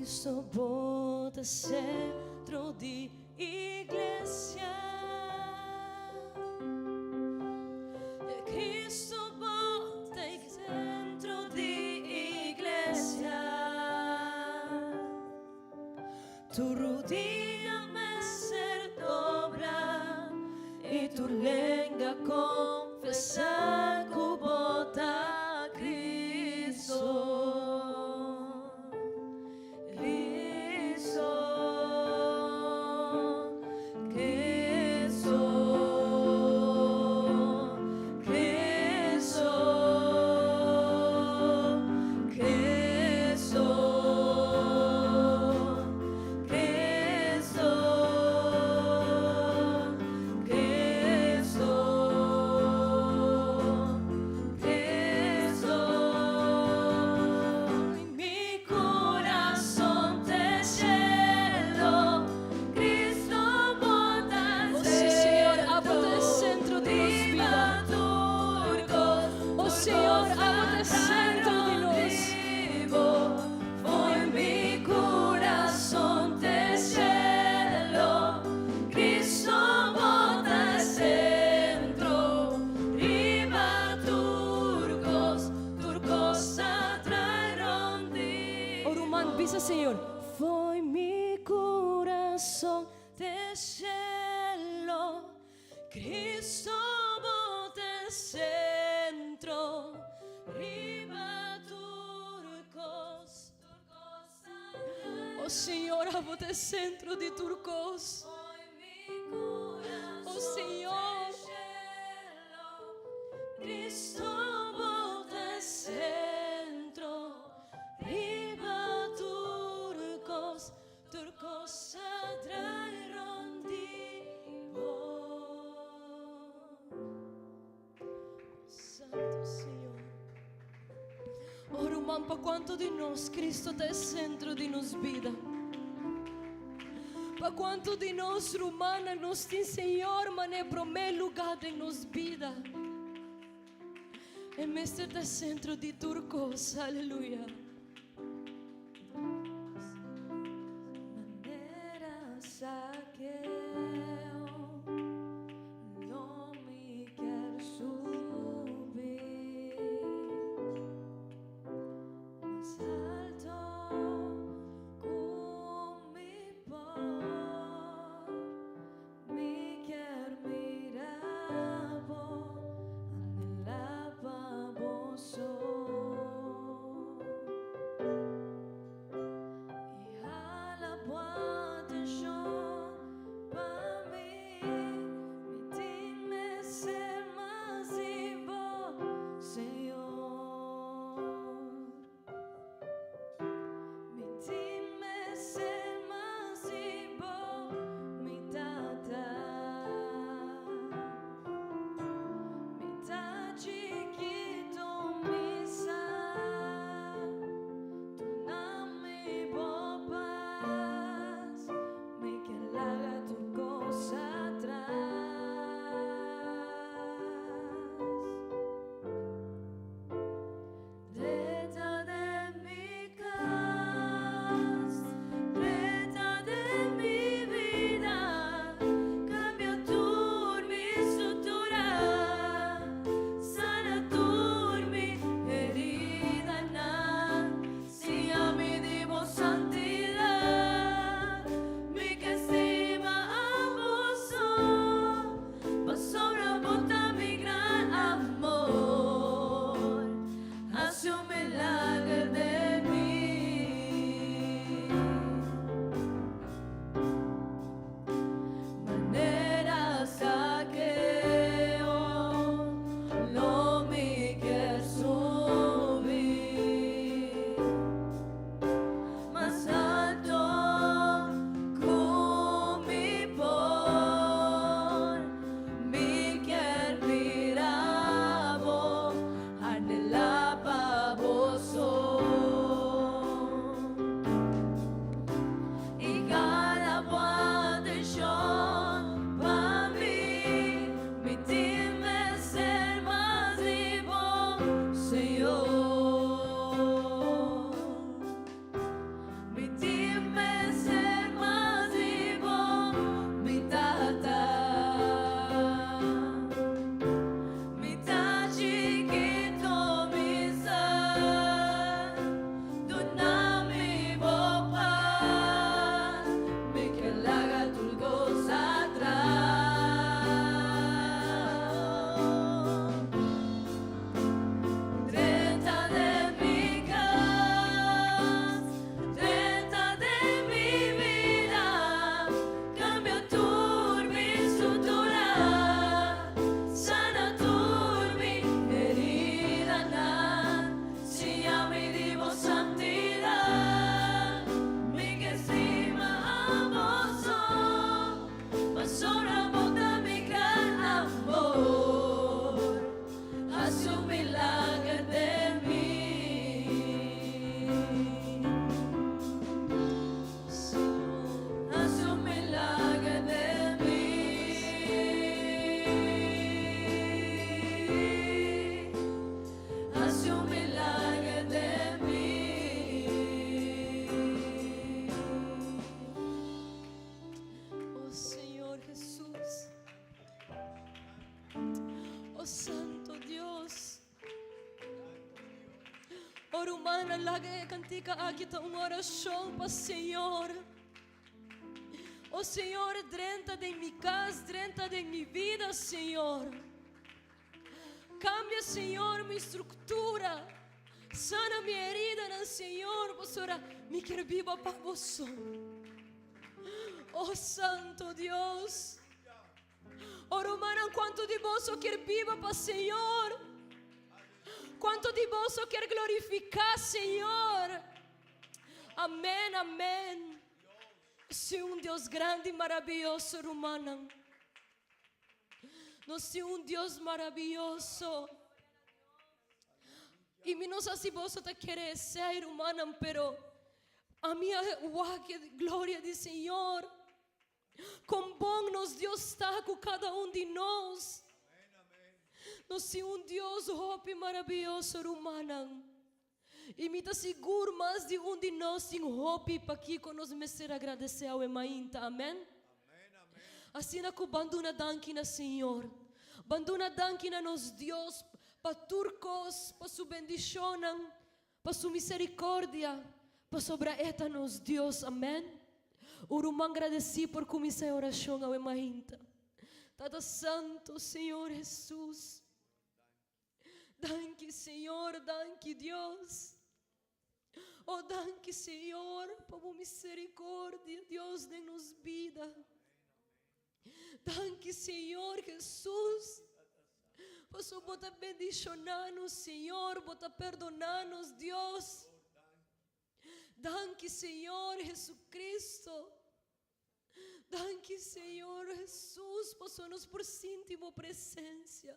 Cristo bota centro de igreja. Cristo bota centro de igreja. Tu rodilla me ser dobra e tu lengua confessar que bota Cristo. Senhor, foi mi coração de cielo, Cristo bote centro, riba turcos. Oh Senhor, a bote centro de turcos. Oh Senhor, Cristo bote centro, riba turcos atraeron di vos. Santo Senhor. Oh, Román, para quanto de nós Cristo é centro de nos vida. Para quanto de nós, Romana, nos tem Senhor, mas é primeiro lugar de nos vida. Em este é centro de turcos, aleluia. rumana lagi cantica aqui uma oração para Senhor. Oh Senhor, dentro de minha casa, dentro de minha vida, Senhor. Cambia, Senhor, minha estrutura. Sana minha herida, Senhor. Pastora, me quer viva para você. Oh Santo Deus. Oh Romana, quanto de vós quer viva para Senhor. Quanto de vós quer glorificar, Senhor. Amém, amém. Se Deus grande e maravilhoso, Romana. Nós é Deus maravilhoso. E não sei se você te quer ser, Romana, pero a minha glória do Senhor. Quão bom nos Deus está com cada de nós. Nós é Deus hope maravilhoso, Romana. E me está seguro mais de de nós tem hope para que nós me ser agradecer ao Emainta. Amém? Assim na que banduna danki na Senhor. Banduna danki na nos Deus. Para turcos, para sua bendição, para sua misericórdia. Para sobre esta nos Deus. Amém? Urumã agradeci por começar a oração ao Emainta. Tata Santo, Senhor Jesus. Danke, Senhor, danke, Deus. Oh, danke, Senhor, por misericórdia, Deus, dê-nos vida. Danke, Senhor Jesus. Posso botar bendicionar-nos, Senhor, botar perdonar-nos, Deus. Danke, Senhor Jesus. Danke, Senhor Jesus, posso nos por sentir a presença.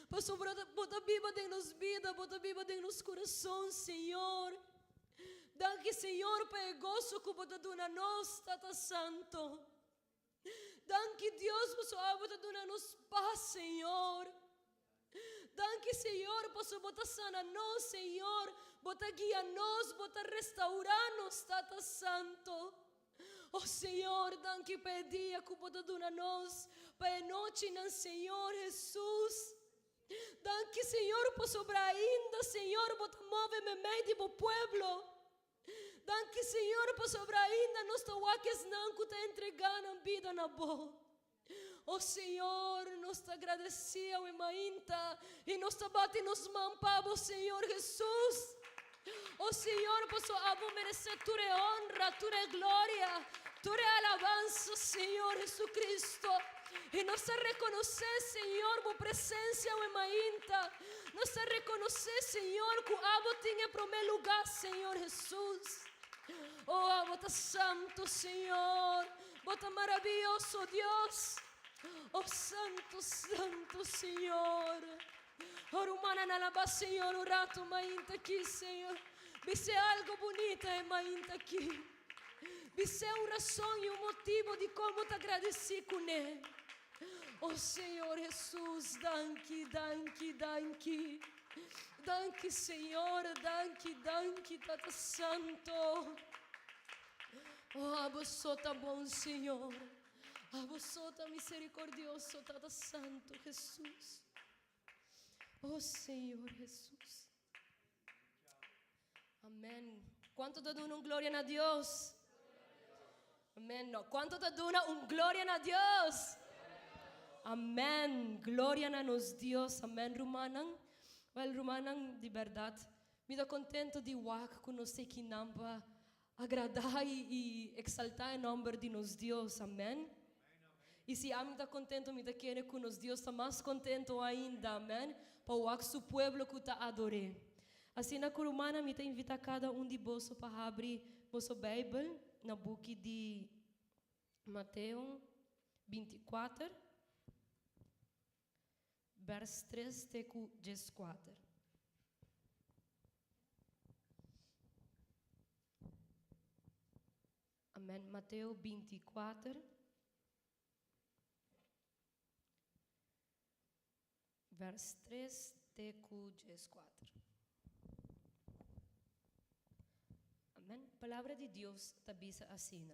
Posso botar viva dentro-nos vida, botar viva dentro-nos coração, Senhor. Danke, Senhor, pelo gozo que você dá a nós, Tata Santo. Danke, Deus, por sua dar-nos paz, Senhor. Danke, Senhor, por sua botar sana nós, Senhor. Botar guia nós, botar restaurar-nos, Tata Santo. Oh, Senhor, danke pelo dia que você dá a nós, pela noite, Senhor Jesus. Danke, Senhor, por sobre ainda, Senhor, você move-me meio do povo. Danke, Senhor, por sobre ainda nós tawaques não que te entregando a vida na boa. Oh, Senhor, nós te agradecemos, Emainta, e nós te bate nos mampamos, Senhor Jesus. Oh, Senhor, por sua merecer tua honra, tua glória, tua alabança, Senhor Jesucristo. E nós reconhecer, Senhor, por presença, Emainta. Nós reconhecer, Senhor, que o Abo tinha primeiro lugar, Senhor Jesus. Oh, Abo tá santo, Senhor. Bota maravilhoso, Deus. Oh, santo, santo, Senhor. Oh, humana na lava, Senhor, o rato, Emainta aqui, Senhor. Visse algo bonito, Emainta aqui. Visse uma razão e motivo de como te agradeci com ele. Oh, Senhor Jesus, danke, danke, danke. Danke, Senhor, danke, danke, Tata Santo. Oh, a você tá bom, Senhor. A você tá misericordioso, Tata Santo, Jesus. Oh, Senhor Jesus. Amém. Quanto te dão glória a Deus? Amém. No. Quanto te dão glória a Deus? Amém. Glória a nos Deus. Amém, Romanang. Well, Romanang, de verdade, me dá contento de wak que nós aqui namba agradar e exaltar o nome de nos Deus. Amém. E se a mim está contento, me dá querer que nos Deus está mais contento ainda. Amém. Para wak su pueblo que está adore. Assim na Romana, me está invita cada de vós para abrir vossa Bíblia na book de Mateus 24. Vers 3 até 14. Amém. Mateus 24. Vers 3 até 14. Amém. A palavra de Deus está bisa assim.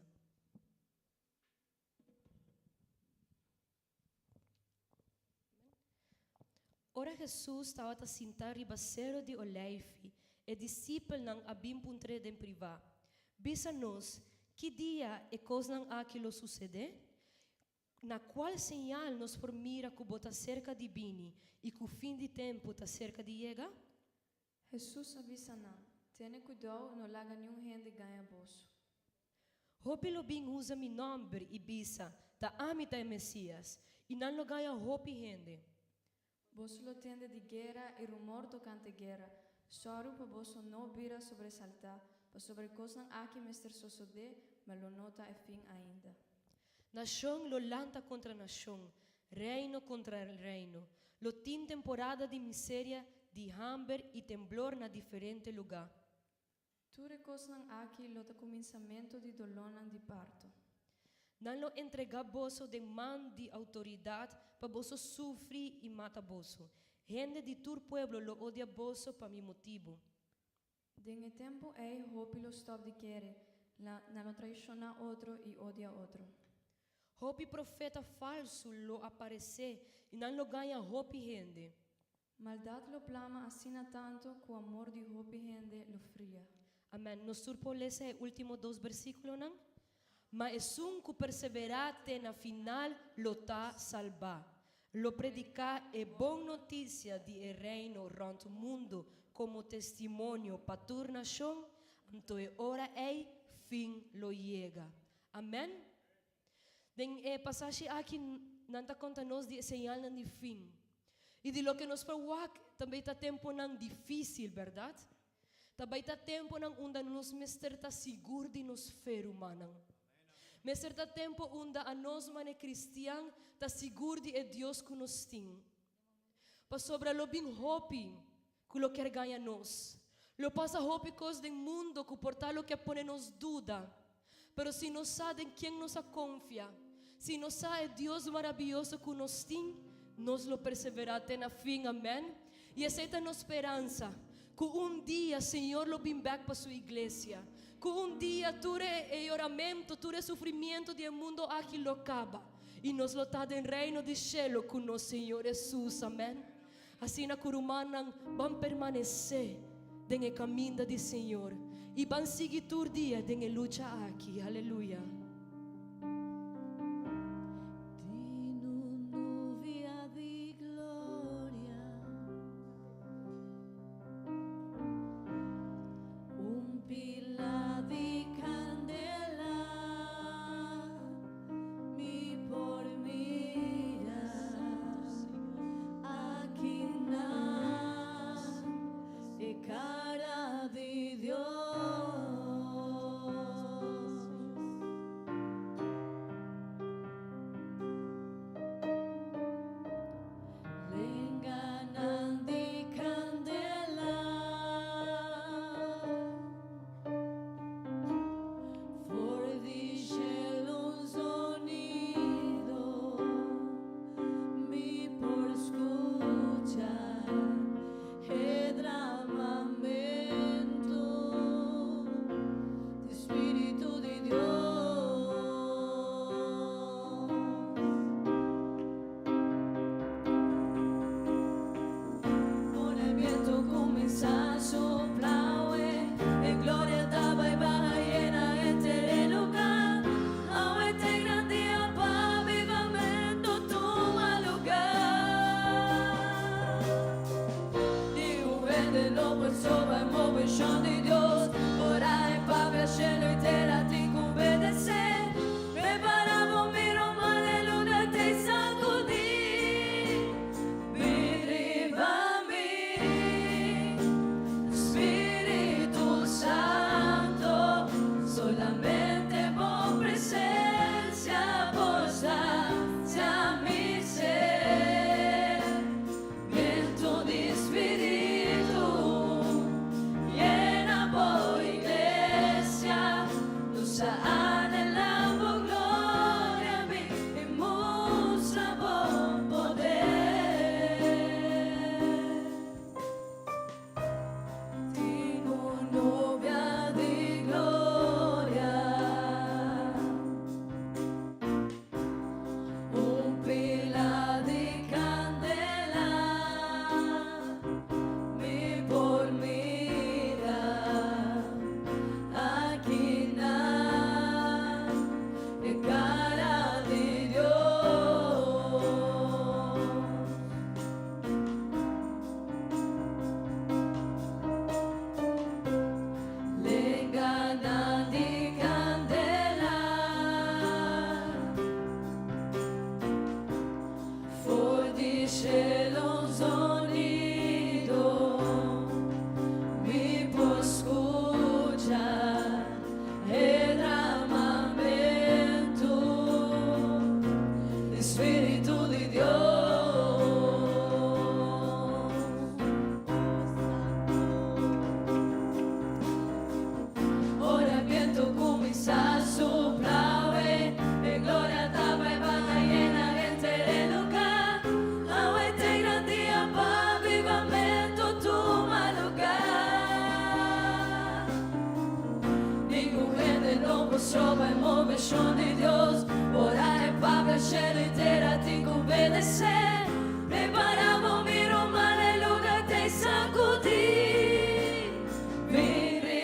Ora Jesus estava a sentar ribaceiro de Olive e discípulo ng abimpuntre den priva. Bisa nos, que dia e coisa ng aquilo sucede? Na qual señal nos formira que bota cerca de bini e que o fim de tempo tá cerca de chega? Jesus avisa não. Tenha cuidado, não laga nenhum gente ganha bolso. Hopi lo bing usa mi nombre e bisa, ta amita e Messias, e não lo ganha hopi gente. Bolso lo tende de guerra e rumor tocante guerra. Soro para bolso não vira sobressaltar, para sobre coisas aqui mestre sucede, mas lo nota é fim ainda. Nação lo lanta contra nação, reino contra reino. Lo tin temporada de miséria, de hambre e temblor na diferente lugar. Tutte cose aqui lo cominciamento di dolor di parto. Não lo entrega boso de man de autoridade para boso sofrer e mata boso. Gente de tur pueblo lo odia boso para mi motivo. Dengue tempo é hopi lo stop di querer, não lo traiciona outro e odia outro. Hopi profeta falso lo aparece e não lo ganha hopi gente. Maldade lo plama assina tanto que o amor di hopi gente lo fria. Amém. Nos surpo lese último 2 versículos, não? Mas que perseverate na final lo tá salvar. Lo predicar é boa notícia de reino rond o mundo como testemunho para tua nação, então hora é fim lo chega. Amém? Den passagem aqui não está contando de señal de fim. E de lo que nos perwak também está tempo não difícil, verdade? Também está tempo não onde nos mester está seguro de nos fer humano. Mester está tempo onde a nós mane cristian está seguro de Deus que nos tem. Para sobre lo bem hopi que lo quer ganhar nós. Lo passa hopi cos do mundo que portar lo que pone nos dúvida. Pero se nós sabem quem nos confia, se nós sabem Deus maravilhoso que nos tem, nós lo perseverar até na fim, amém? E aceita a nossa esperança, que dia Senhor lo bring back para sua igreja, que dia ture e oramento, ture sofrimento do mundo aqui lo acaba, e nos lo tá em reino de cielo com nosso Senhor Jesus, amém? Assim na curumanan vão permanecer no caminho do Senhor, e vão seguir todo dia na luta aqui, aleluia. Llena por trova e muove di Dios. Ora è Papa, cielo intera ti convede se. Preparamo mi Roma, alleluia, te sacudi. Mirivami,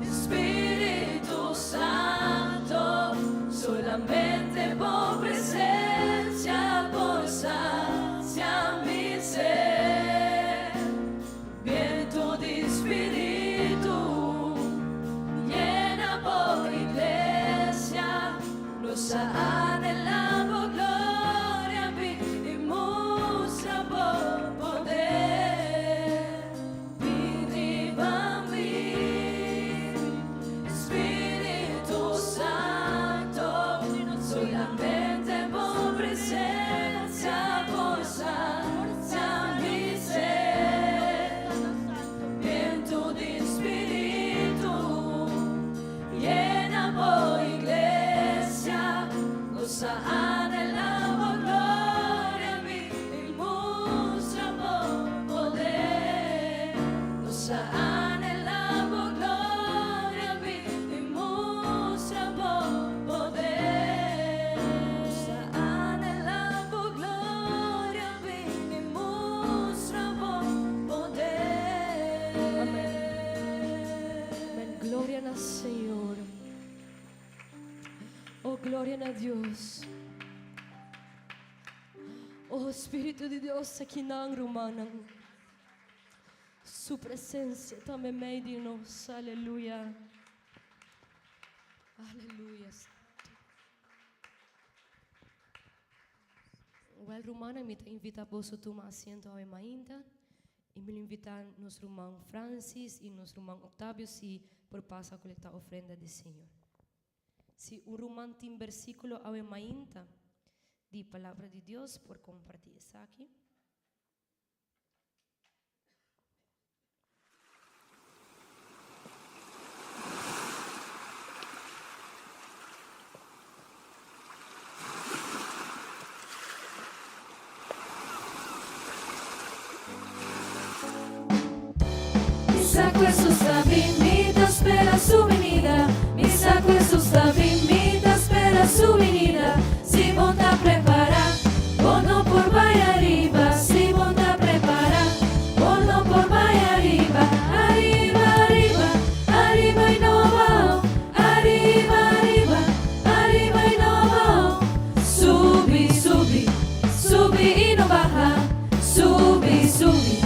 Spirito Santo, solamente por presencia, por saciarmi ser. Viento de Espíritu, llena por iglesia, nos anhelamos gloria y muestra por poder. Viva mí, Espíritu Santo, solamente por presencia, por saciarmi ser. Viento de Espíritu, llena por iglesia, nos anhelamos gloria y muestra por poder. Nos anhelamos gloria y muestra por poder. Nos anhelamos gloria y muestra por poder. Amén. Gloria al Señor. Oh, gloria a Dios. Oh, Espíritu de Dios, aqui na Romana. Su presencia também meio de nós. Aleluia. Aleluia. Well, Romana me invita a você a tomar assento ao ainda. E me invita nosso irmão Francis e nosso irmão Octávio se por passar a coletar a ofrenda do Senhor. Se um romano tem versículo ao ainda de palavra de Deus por compartilhar isso aqui. Misa questo sta vinta, spera su venida. Misa questo sta vinta, spera su venida. Si monta a preparar, bono por vai arriba. Si monta a preparar, bono por vai arriba. Arriba, arriba, arriba y no va. Arriba, arriba, arriba y no va. Subi, subi, subi y no baja. Subi, subi,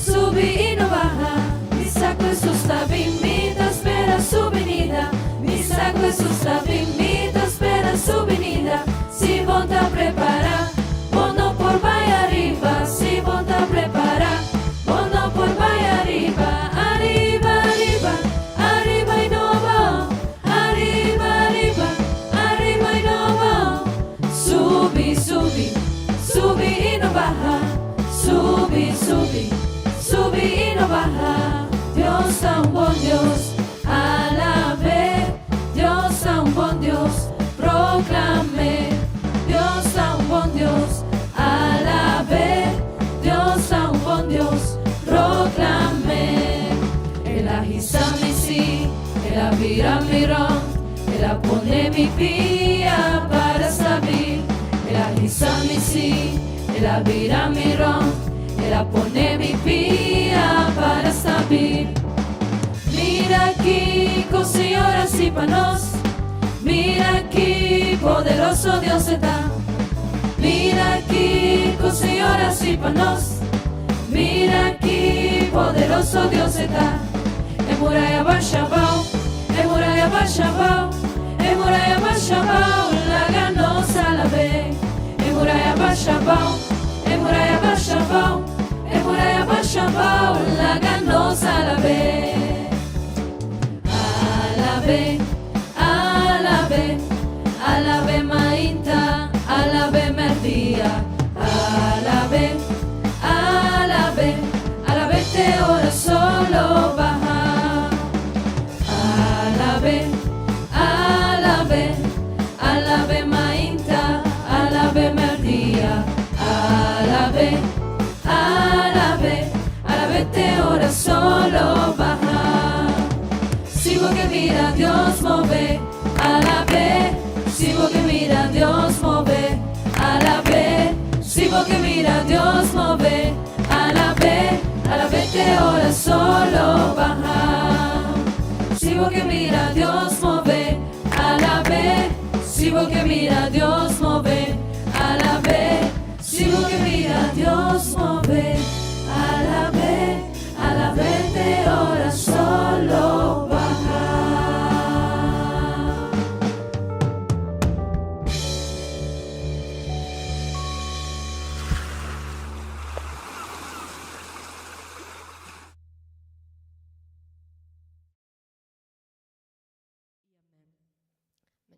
subi y no baja. Misa questo sta vinta, spera su venida. Misa questo sta vinta, spera su venida. Si monta a preparar, bono por vai arriba. Si monta a preparar, bono por vai arriba. Arriba, arriba, arriba y no va. Arriba, arriba, arriba y no va. Subi, subi, subi y no baja. Subi, subi, subi y no baja. Dios a un buen Dios, alabe. Dios a un buen Dios, proclame. Dios a un buen Dios, alabe. Dios a un buen Dios, proclame. El agisame sí, el avira mirón, el pone mi pía para saber. El agisame sí, el avira mirón, el pone mi pía para saber. Mira aquí, con señoras y panos. Mira aquí, poderoso Dios está. Mira aquí, con señoras y panos. Mira aquí, poderoso Dios está. En muralla Bashabao, en muralla Bashabao, en muralla Bashabao, la ganosa la ve. En muralla Bashabao, en muralla Bashabao, en muralla Bashabao, la ganosa la ve. Alabe, alabe, alabe mainta, alabe merdía. Alabe, alabe, alabe te ora solo baja. Alabe, alabe, alabe mainta, alabe merdía. Alabe, alabe, alabe te ora solo baja. Si mira Dios move, alabé. Si vos que mira Dios move, alabé. Si vos que mira Dios move, alabé. Alabé te ora solo baja. Si vos que mira Dios move, alabé. Si vos que mira Dios move, alabé. Si vos que mira Dios move, alabé. Alabé te ora solo baja.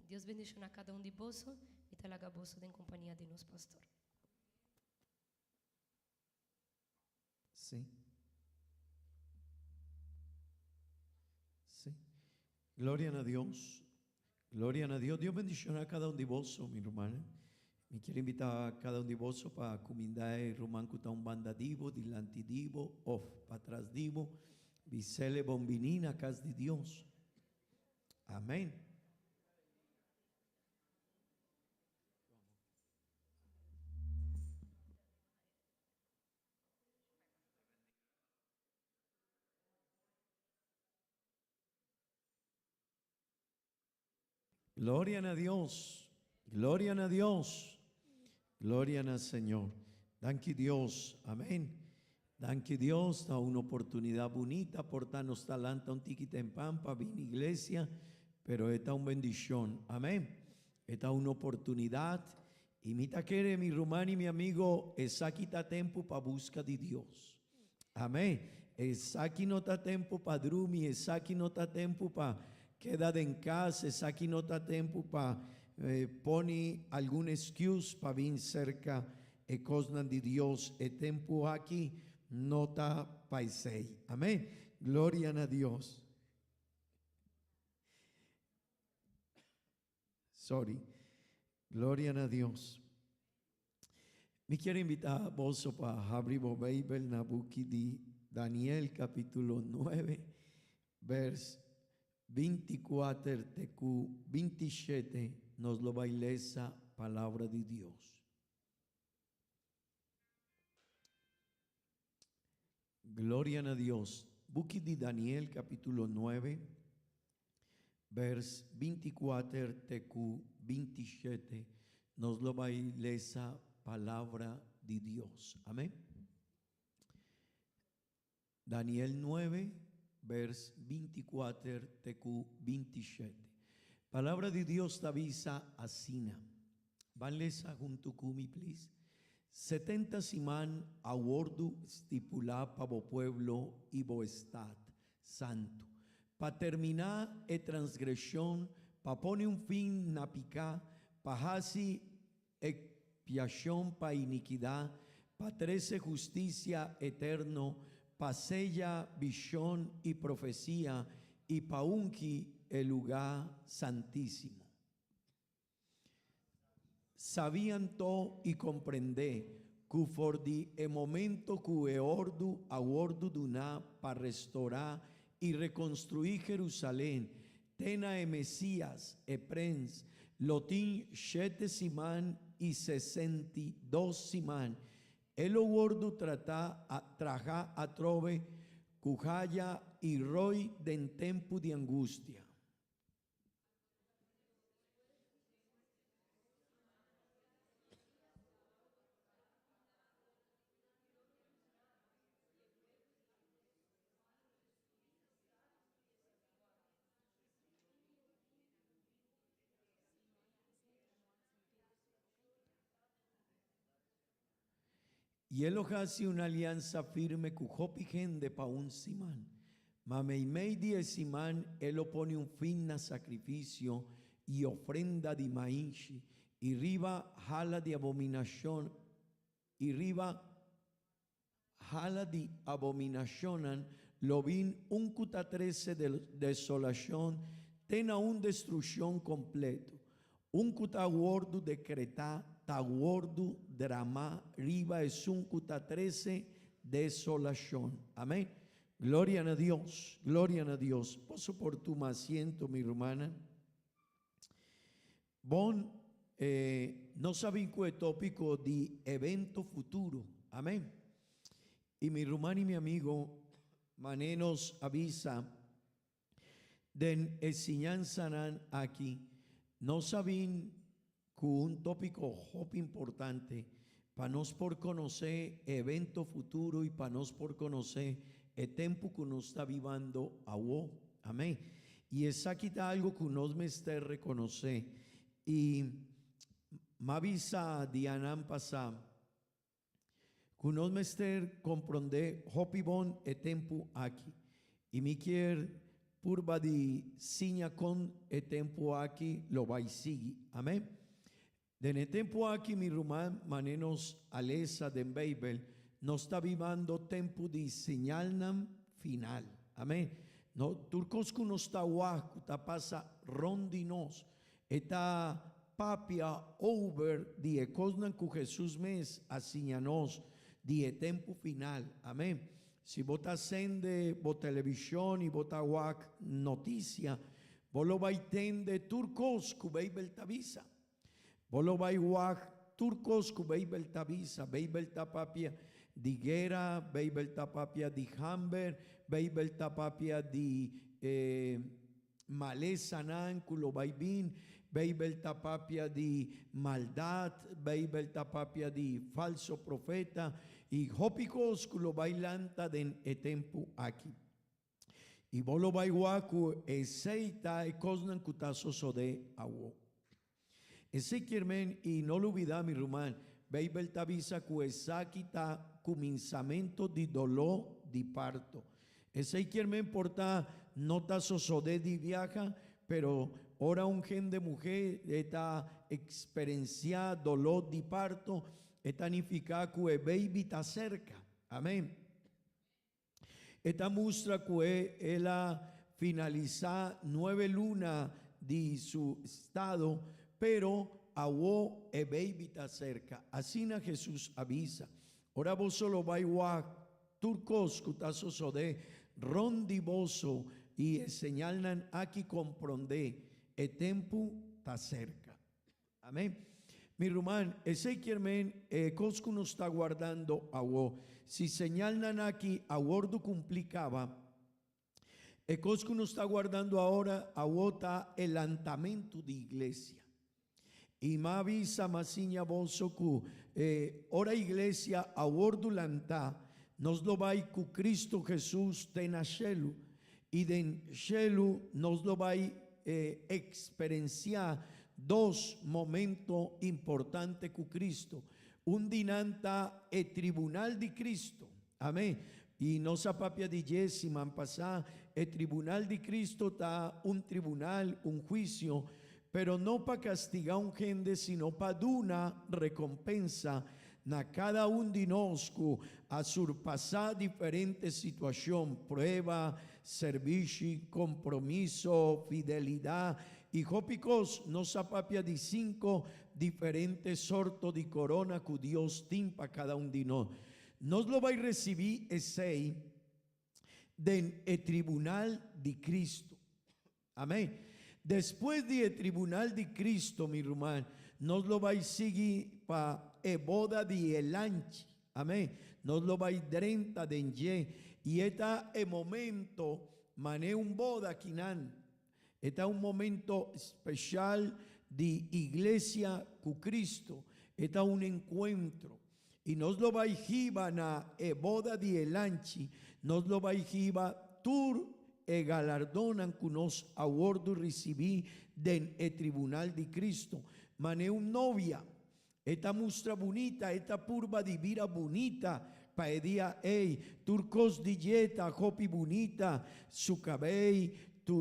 Dios bendiga a cada de vós e te laga vos em companhia de nosso pastor. Sí. Sí. Gloria a Dios. Gloria a Dios. Dios bendicionará a cada de vos, mi hermana. Me quiero invitar a cada de vos para comandar Román Cuta un banda divo, dilante divo, off, para atrás divo, visele bombinina, casa de Dios. Amén. Gloria a Dios, gloria a Dios, gloria al Señor. Danke Dios, amén. Danke Dios, da una oportunidad bonita, portarnos talanta un tiquita en pampa, vine iglesia, pero esta es una bendición, amén. Esta es una oportunidad. Y mi taquere, mi rumano y mi amigo, es aquí está tiempo para busca de Dios. Amén. Es aquí no está tiempo para drumi, es aquí no está tiempo para quedar en casa, es aquí no está tiempo para poner algún excuse para venir cerca de cosas de Dios. El tiempo aquí no está para eso. Amén. Gloria a Dios. Sorry. Gloria a Dios. Me quiero invitar a vos para abrir la Biblia en la book de Daniel capítulo 9, vers 24 tecu 27, nos lo va a leer esa palabra de Dios. Gloria a Dios. Book de Daniel capítulo 9, vers 24 tecu 27, nos lo va a leer esa palabra de Dios. Amén. Daniel 9, vers 24 tecu 27. Palabra de Dios te avisa asina. Vanlesa junto conmigo, please. 70 simán a ordu estipulá para vo pueblo y vo estado santo. Pa terminar e transgresión, pa poner un fin na picá, pa hasi expiación pa iniquidad, pa 13 justicia eterno, pa sella visión y profecía, y pa unki el lugar santísimo. Sabían to y comprendé que for di e momento que e ordu a ordu duna pa restaurar y reconstruir Jerusalén, tena e Mesías e prens, lotín 7 simán y 62 simán, el ordu traja a trove, cujaya y roy den tempo de angustia. Y él hace una alianza firme con Jopigen de pa un simán. Mameimei die simán, él pone un fin a sacrificio y ofrenda de maíz, y riba jala de abominación, y riba jala de abominación, lo vin un cuta 13 de desolación, tena un destrucción completo. Un cuta gordo decreta, ta gordo drama, riba es un cuta 13 desolación. Amén. Gloria a Dios, gloria a Dios. Posso por tu asiento, mi romana. Bon, nos avvincula il topico di evento futuro. Amén. Y mi romano y mi amigo, mané nos avisa den enseñanza aquí. Nos avin con un tópico muy importante para nos por conocer evento futuro y para nos por conocer el tiempo que nos está viviendo ahora. Amén. Y es aquí algo que nos me esté reconocer. Y me avisa Diana pasada que nos me esté comprender hopi bon el tiempo aquí. Y mi quiere purba di signa con el tiempo aquí lo va y sigue. Amén. En el tiempo aquí mi román manenos alesa den Bible nos está viviendo tiempo de señal final. Amén. No turcos que nos está guaco, ta pasa rondinos, está papia over die cosnan que Jesús mes asignanos die tiempo final. Amén. Si vota sende, vos televisión y vota guac noticia, vos lo vai tende turcos que Bible tavisa. Vos lo vai guac turcos que Bible tavisa, Bible tapapia di guerra, Bible tapapia di hamber, Bible tapapia di maleza nan que lo vai bin, Bible tapapia di maldad, Bible tapapia di falso profeta y hopicos que lo bailanta den e tempo aquí. Y vos lo baihuacu e seita e cosnan cutazo sode agua. Ese quiermen y no lo olvida mi rumán, Bible tavisa que esakita comenzamiento di dolor di parto. Ese quiermen porta nota sosode di viaja, pero ora un gen de mujer esta experiencia dolor di parto, esta significa que el baby está cerca. Amén. Esta muestra que ella finaliza 9 lunas de su estado, pero awo el baby está cerca. Así na Jesús avisa. Ora vos solo vai wa turcos cutazo sode rondiboso y señalan aquí comprende el tiempo está cerca. Amén. Mi román, ese quiermen, cosco nos está guardando agua. Si señalan aquí, aguardo complicaba, cosco nos está guardando ahora, agota el lanzamiento de iglesia. Y me avisa, masiña bolso que, ora iglesia, aguardo lanta, nos lo va y cu Cristo Jesús tena shelu, y den shelu nos lo va y experienciar 2 momentos importantes con Cristo. Un dinanta el tribunal de Cristo. Amén. Y no sa papia di Jesse man pasá, el tribunal de Cristo está un tribunal, un juicio, pero no para castigar a un gente, sino para dar una recompensa a cada uno de nosotros a surpasar diferentes situaciones, prueba, servicio, compromiso, fidelidad. Y jópicos nos apapia de 5 diferentes sortos de corona que Dios tiene para cada uno de nosotros. Nos lo va a recibir ese del tribunal de Cristo. Amén. Después del tribunal de Cristo, mi hermano, nos lo va a seguir para boda de el anchi. Amén. Nos lo va a 30 de enje. Y está el momento, mané un boda quinan. Este es un momento especial de iglesia con Cristo. Este es un encuentro. Y nos lo va a jiba na boda de el anchi. Nos lo va a jiba tur e galardonan que nos aguardo recibí den el tribunal de Cristo. Mané un novia. Esta muestra bonita, esta purba de vida bonita. Paedía, turcos de yeta, jopi bonita, su cabello,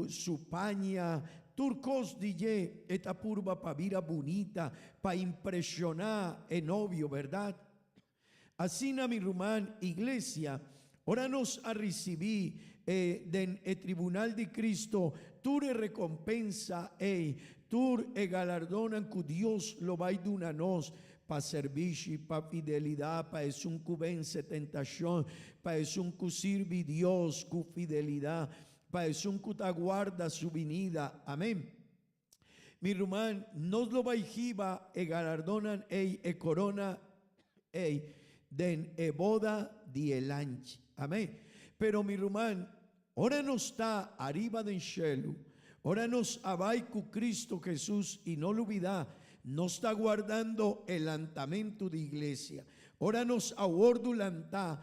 su paña, turcos DJ, esta purba pa vida bonita, pa impresionar el novio, ¿verdad? Así na mi rumán, iglesia, ahora nos a recibir den el tribunal de Cristo, tú le recompensa, tú le galardonan que Dios lo va a dar a nos, para servir, para fidelidad, para es un vence tentación, para es un sirve Dios con fidelidad, para es un te aguarda su venida. Amén. Mi hermano, nos lo baijiba e galardonan e corona den e boda di elanchi. Amén. Pero mi hermano, ahora no está arriba del cielo, ahora nos abai con Cristo Jesús y no lo olvida, no está guardando el lanzamiento de iglesia. Ahora nos aguardo lanta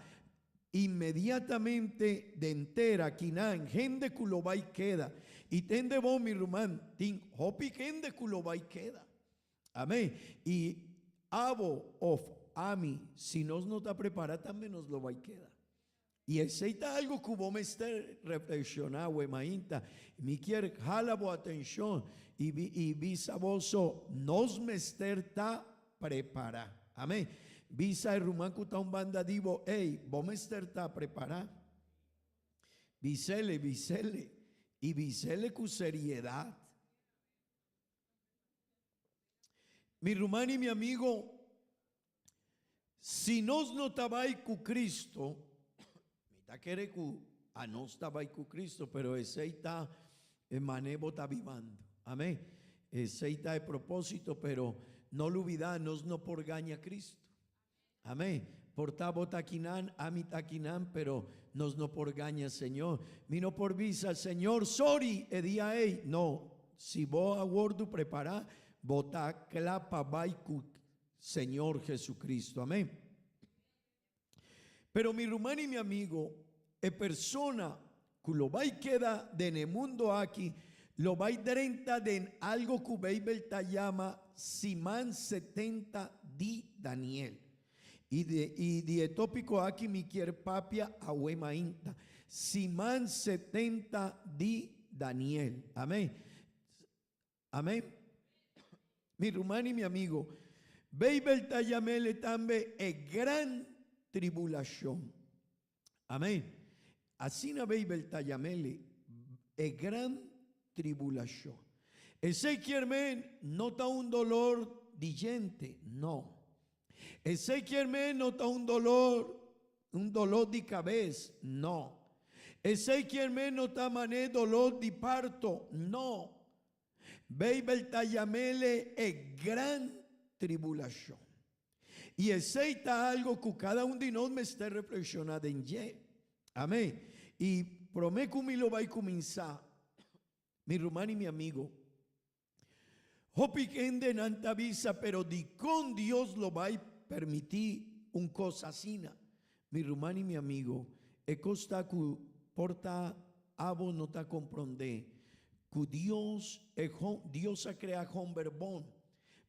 inmediatamente de entera, quinan, gente culobai queda. Y tende vos mi hermano, tin hopi gente culobai queda. Amén. Y abo of ami, si nos no está preparado, también nos lo va a quedar. Y aceita algo que vos me esté reflexionando, emainta, me quiere jalabo atención y visa voso, nos me está preparado. Amén. Visa el rumanco está un bandadivo, vos me está preparado. Visele y visele con seriedad. Mi hermano y mi amigo, si nos no estabais con Cristo, me quiere que a no estabais con Cristo, pero ese está en manejo está vivando. Amén. Ese está de propósito, pero no lo olvidamos, no por gaña Cristo. Amén. Por tabo taquinan, a mi taquinan, pero nos no por gaña Señor. Mino por visa, Señor, sorry, día no, si vos aguardo preparar, vota clapa baiku Señor Jesucristo. Amén. Pero mi hermano y mi amigo, persona que lo va y queda de en el mundo aquí, lo va y drenta de algo que Bibel te llama Simán 70 di Daniel. Y de tópico aquí mi quier papia ahuema inta. Simán 70 di Daniel. Amén. Amén. Mi hermano y mi amigo, Bibel te llamele también gran tribulación. Amén. Así na Bibel te llamele gran tribulación. Ese quiermen no está un dolor diente, no. Ese quiermen no está un dolor de cabeza, no. Ese quiermen no está mané dolor de parto, no. Bibel te llamele gran tribulación. Y ese está algo que cada uno de nosotros me está reflexionando en ye. Amén. Y prometo que me lo va a comenzar. Mi hermano y mi amigo. Hopi que ende nanta visa, pero di con Dios lo va a permitir un cosa así. Mi hermano y mi amigo. E costa que porta abo no ta comprende. Que Dios ha creado un verbón.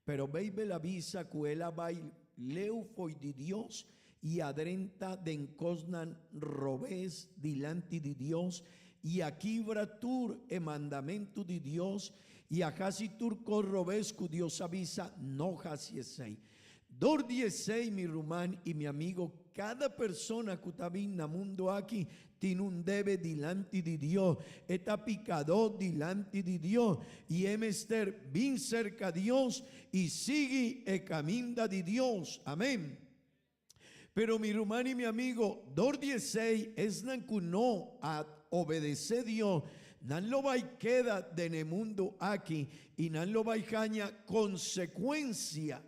Pero Bibel avisa que él va leu foi de Dios y adrenta de encosnan robés delante de Dios y aquí bratur el mandamento de Dios y a casi turco robés que Dios avisa no casi esei. Dor 16 mi rumán y mi amigo, cada persona que está en el mundo aquí tiene un debe delante de Dios, está picado delante de Dios y estar bien cerca de Dios y sigue el camino de Dios. Amén. Pero mi hermano y mi amigo, Dor 16 es que no a obedecer a Dios, no lo va a quedar en el mundo aquí y no lo va a caña consecuencia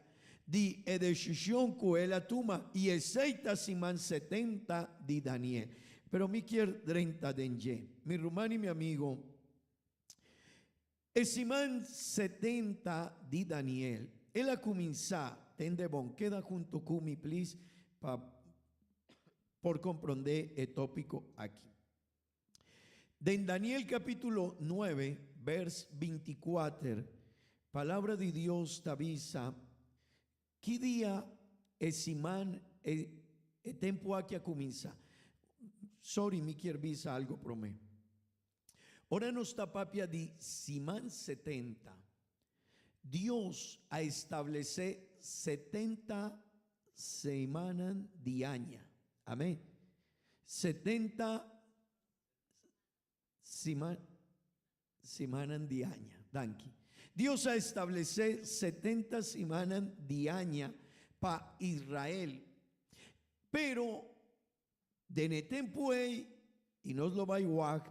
de la decisión que él toma y aceita Simán 70 de Daniel. Pero mi quier 30 de Enye. Mi hermano y mi amigo, el Simán 70 de Daniel, él ha comenzado, tende bon, queda junto con mi please, por comprender el tópico aquí. De Daniel capítulo 9, vers 24, palabra de Dios te avisa, ¿qué día es Simán el tiempo aquí a comenzar? Sorry, mi quiero visa algo promé. Ahora no está papia de Simán 70. Dios ha establecido 70 semanas de año. Amén. 70 semanas de año. Danke. Dios ha establecido 70 semanas de año pa Israel. Pero de tempo y nos lo va igual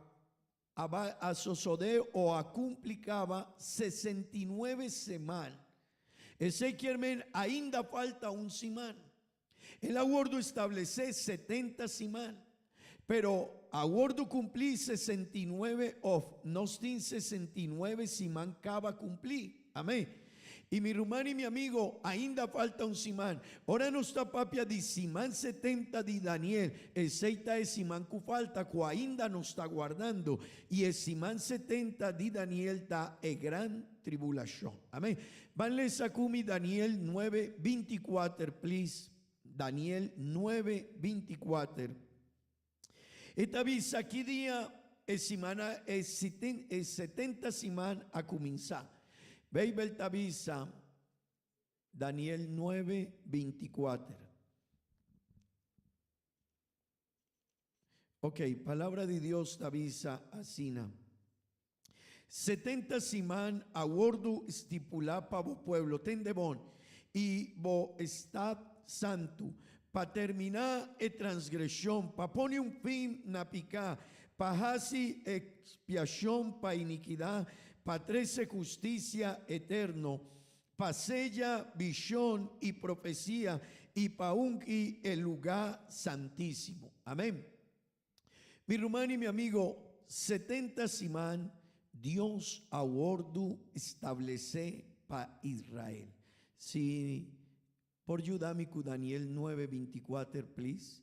a sosode o a complicava 69 semanas. Esse quermen ainda falta un simán. El acuerdo establece 70 simán. Pero acuerdo cumplir 69 of nos tin 69 simán cava cumplir. Amén. Y mi hermano y mi amigo, ainda falta un simán. Ahora no está papia de simán 70 de Daniel. El seita es simán que falta, que ainda no está guardando. Y el simán 70 de Daniel está en gran tribulación. Amén. Vanle sacumi Daniel 9:24, please. Daniel 9:24. Esta vez aquí día es 70 simán a comenzar. Veis tavisa Daniel 9:24. Ok, palabra de Dios tavisa asina. 70 simán a gordo estipulá para vo pueblo tendebón y vo estad santo pa terminar transgresión, pa pone un fin na picá, pa hasi expiación pa iniquidad, pa 13 justicia eterno, pa sella visión y profecía y pa ungui el lugar santísimo. Amén. Mi hermano y mi amigo, 70 simán Dios a bordo establece pa Israel. Si por ayudarme con Daniel 9:24, please.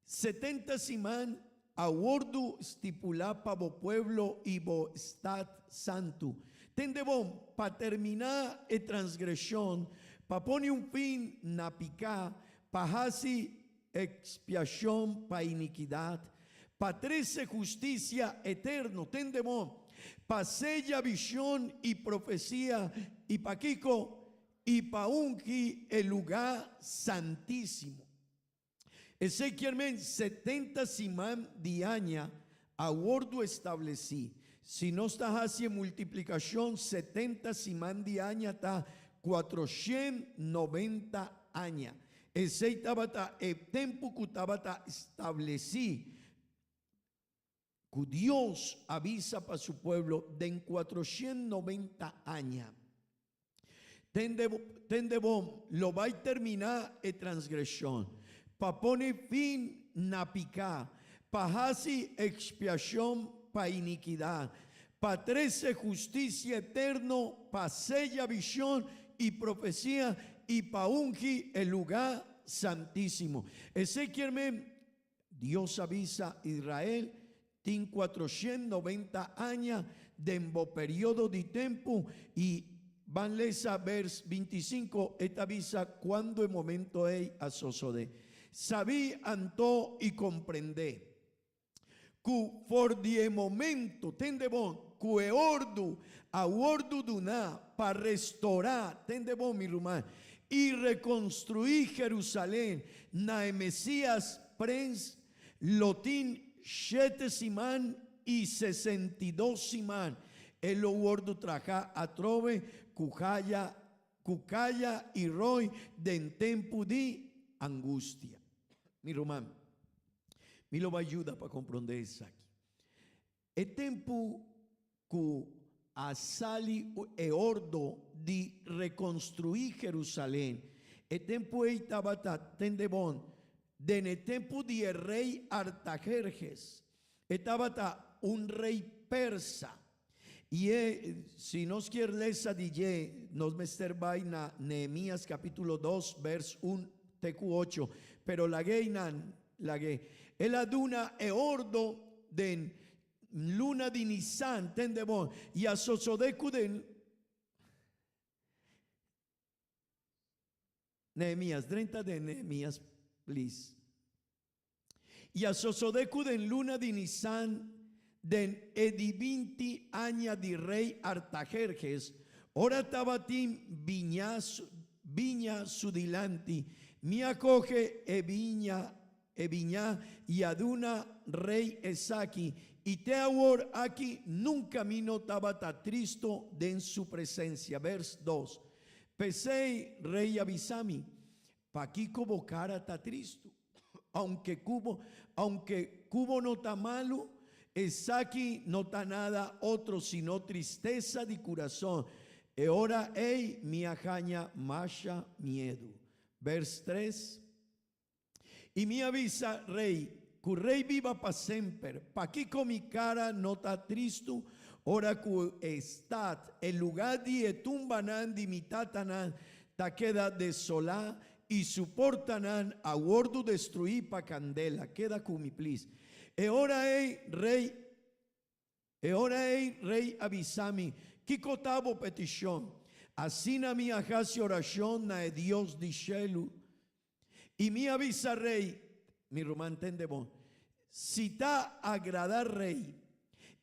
70 simán a bordo estipulá pa vo pueblo y vo estad santo. Tendebón pa terminar transgresión, pa pone un fin na picá, pa hasi expiación pa iniquidad, pa 13 justicia eterno, tendebón, pa sella visión y profecía, y pa Kiko, y pa ungi el lugar santísimo. Ezequiel 70 simán diaña a bordo establecí. Si no está haciendo multiplicación, 70 simán diaña está 490 años. Ese estaba el tiempo que estaba establecido. Que Dios avisa para su pueblo de 490 años. Tendebón lo va a terminar en transgresión. Pa pone fin na picá. Pa hasi expiación pa iniquidad. Pa 13 justicia eterno. Pa sella visión y profecía. Y pa ungi el lugar santísimo. Ezequiel, Dios avisa a Israel. Tin 490 años de periodo de tiempo y van a vers 25 esta avisa cuando el momento es a sosode. Sabí antó y comprendé que for die momento tendebón que ordo a ordo duná para restaurar tendebón mi rumán y reconstruir Jerusalén na Mesías prens lotín 7 simán y 62 simán. El ordo traja a trove cucaya y roy de tempo de angustia. Mi román, me lo va a ayudar para comprender eso aquí. El tempo que a sali e ordo de reconstruir Jerusalén. El tempo estaba tendebón. De en el tiempo de rey Artajerjes, estaba un rey persa. Y si nos quiere leer DJ, nos mester vaina Nehemías capítulo 2, vers 1, TQ8. Pero la geinan, la gay. El aduna e ordo den luna de Nisan, tendebón. Y a sosodecu den Nehemías, 30 de Nehemías, please. Y a sosodecu den luna de Nisan den edivinti aña di rey Artajerjes, ora tabatim viña sudilanti, mi acoge e viña y aduna rey Esaki, y te awor aquí nunca mi no tabata tristo de en su presencia. Vers 2. Pesei rei Abisami, paqui convocara ta Cristo, aunque cubo no ta malo, esaki no ta nada otro sino tristeza de corazón, e ora ei mi ajaña masha miedo. Vers 3. Y mi avisa rey, que rey viva pa sempre, paqui con mi cara no ta tristo, ora cu estat el lugar di etumbanan di mitatanan ta queda desolá y suportanan a gordo destruir pa candela, queda cu mi plis. E ora ei rey avisami, que cotavo petición, así na mi ajasi oración na e Dios dixelu, y mi avisa rey, mi román tendebon, si ta agradar rey,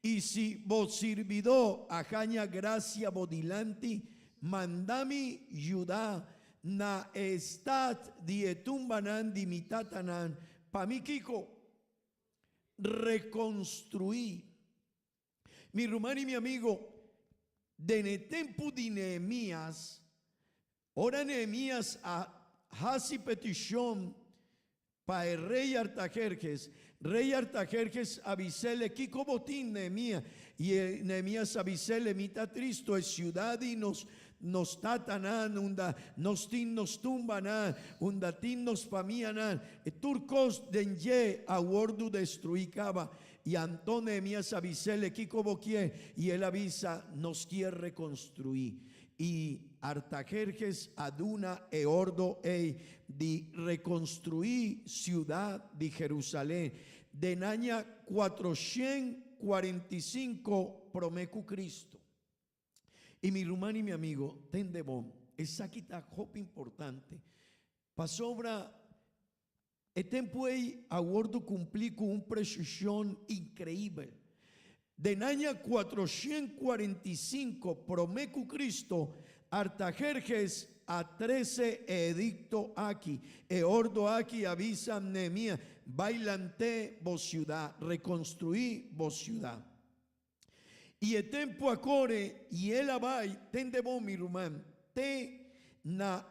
y si vos sirvidó ajaña gracia bodilanti, mandami yudá na estat dietumbanan dimitatanan, pa mi kiko reconstruí. Mi román y mi amigo, de tempo de Nehemías, ora Nehemías a hasi petición pa el rey Artajerjes. Rey Artajerjes avisele kiko botín Nehemías, y Nehemías avisele mita Cristo es ciudad y nos tatanan, nos tumbanan, nos pamianan, turcos denye a gordo destruicaba. Y Antón Nehemías avisele kiko boquie, y él avisa nos quiere reconstruir. Y Artajerjes aduna e ordo de reconstruir ciudad de Jerusalén de año 445 promecu Cristo. Y mi hermano y mi amigo tendebon, esa quita jopa importante pasó obra el tiempo a gordo cumplir con una precisión increíble. De año 445 promecu Cristo, Artajerjes a 13 edicto aquí, e ordo aquí avisa Nehemías, bailante vos ciudad, reconstruí vos ciudad. Y el tiempo acore, y él abai, tendebo mi rumán, te na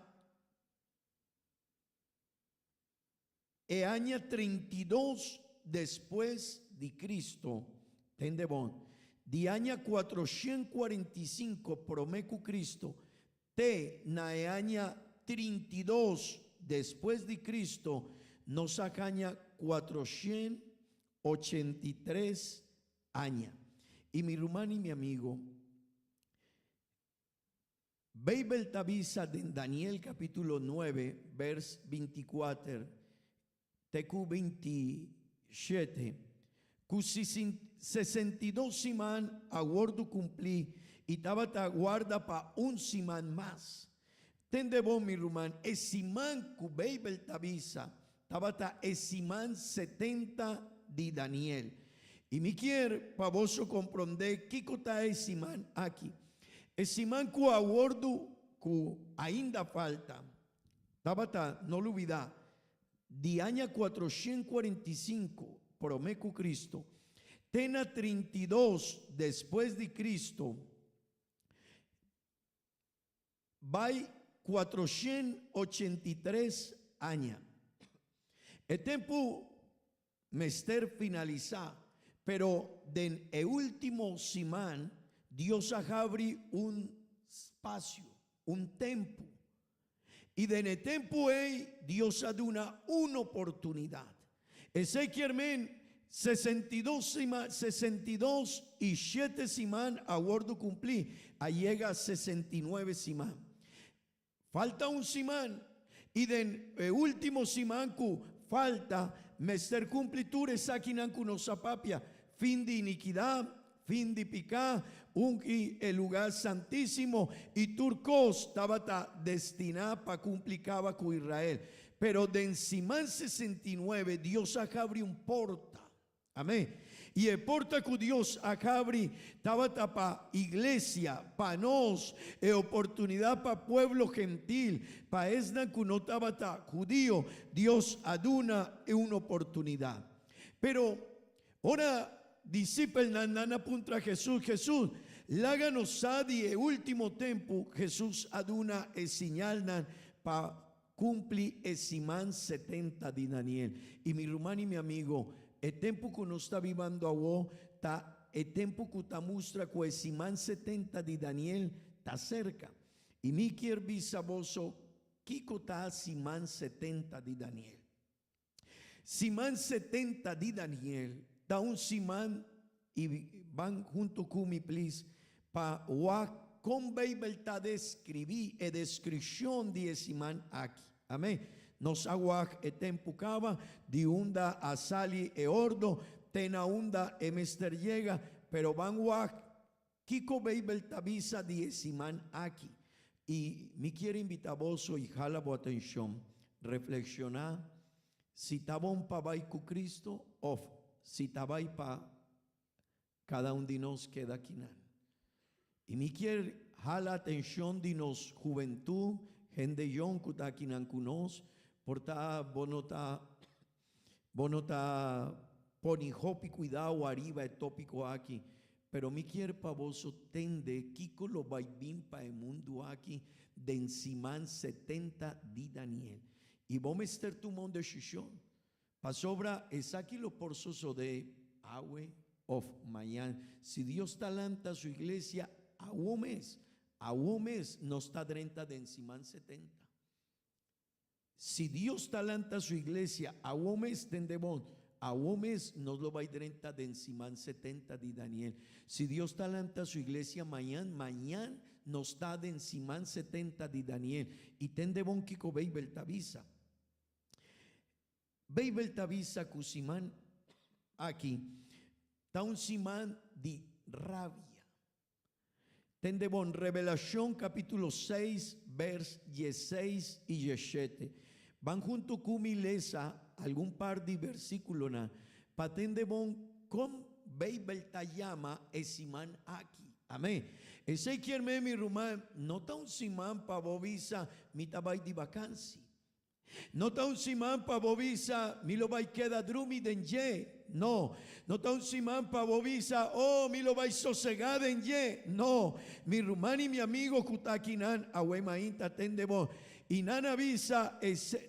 e año 32 después de Cristo, tendebon, de año 445 promecu Cristo, te na e año 32 después de Cristo, nos acaña 483 años. Y mi hermano y mi amigo, Bible avisa en Daniel capítulo 9, vers 24, TQ 27, que 62 simán aguardo cumplí y tabata guarda pa un simán más. Tendebo mi rumán, es simán que Bible avisa, tabata es simán 70 de Daniel. Y mi quiere pa vos comprender que cota es simán aquí. Es simán que aguardo que ainda falta, tabata no lo olvida, de año 445 promecu Cristo, tena 32 después de Cristo, vai 483 años. El tiempo mester finalizar, pero den el último simán, Dios abre un espacio, un tiempo. Y de en el tiempo Dios ha dado una oportunidad. Ezequiel 62 y 7 simán a gordo cumplí. Ahí llega 69 simán. Falta un simán. Y de el último simán que falta, mester cumpliture saquinan con zapapia. Fin de iniquidad, fin de picá, unki el lugar santísimo, y turcos estaba destinada para complicaba con Israel. Pero de encima 69 Dios abre un porta. Amén. Y el porta que Dios abre estaba para iglesia, para nos, oportunidad para pueblo gentil, para esna que no estaba judío. Dios aduna una oportunidad. Pero ahora discípulos nana puntra Jesus, láganos sadi e último tempo, Jesus aduna e signal pa cumpli e siman 70 di Daniel. Y mi hermano y mi amigo, el tempo que nos está vivando ahora, ta el tempo que ta mustra que el siman 70 di Daniel ta cerca. Y mi quier bisaboso, kiko ta siman 70 di Daniel. Siman 70 di Daniel, ta un siman, y van junto con mi please, pa wa con Bible ta describí e descripción di siman aquí. Amén. Nos aguaj e tempucaba di unda a sali e ordo, tena unda e mester llega, pero van guaj, kiko Bible tabisa di siman aquí. Y me quiere invitar vos y jala vos atención, reflexionar si tabón pa vai cu Cristo o si tabay pa cada un de nos queda aquí. Y me quiere jala atención de nos juventud, gente yon kuta kinan kunos, porta bonota poni hopi cuidado arriba el tópico aquí. Pero mi quiere pa vos tende kiko lo vaibin pa el mundo aquí de encima 70 di Daniel. Y vos me ester tu mon de shishon. Pa sobra es aquí lo porzoso de agua of mañana. Si Dios talanta su iglesia a un mes no está 30 de encima 70. Si Dios talanta su iglesia a un mes tendemos. A un mes nos lo va a ir 30 de encima 70 de Daniel. Si Dios talanta su iglesia mañana nos está de encima 70 de Daniel. Y tende bon kiko Beibel Tavisa. Beibel Tavisa kusiman aquí. Ta un siman de rabia. Tende bon Revelación capítulo 6, vers 16 y 17. Van junto con mi lesa algún par de versículos na patende bon con Bible tayama esiman aquí. Amén. Ese quiere mi rumán no ta un siman pa bovisa mi tabay di vacancy. No ta un siman pa bovisa mi lo vai queda drumi denye. No ta un siman pa bovisa oh mi lo vai sosegada denye. No, mi rumán y mi amigo kutakinan awemainta tende bon. Y nana visa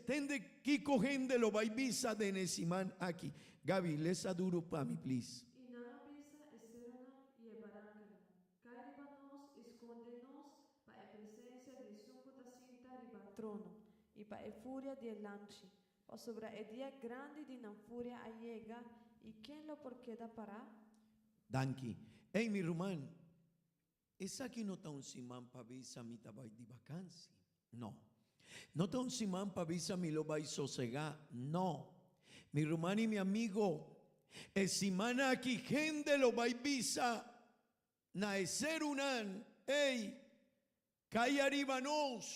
tende kiko gente lo vai visa de nesiman aquí. Gaby, lesa duro pa mi please. Y nada visa esterana y ebaráncana. Caribanos, escóndenos pa e presencia de suncuta cinta riba trono. Y pa e furia de lanchi. Pa sobra e dia grande de nan furia allega. ¿Y quién lo por queda para? Danki. Hey, mi rumán. Esa aquí no ta un siman pa visa mi tabay di vacancy. No. No ta un siman pa visa mi lo vai sosegar. No. Mi rumán y mi amigo. El simana aquí gente lo vai visa. Na eser unan. Hey. Cae arriba nos.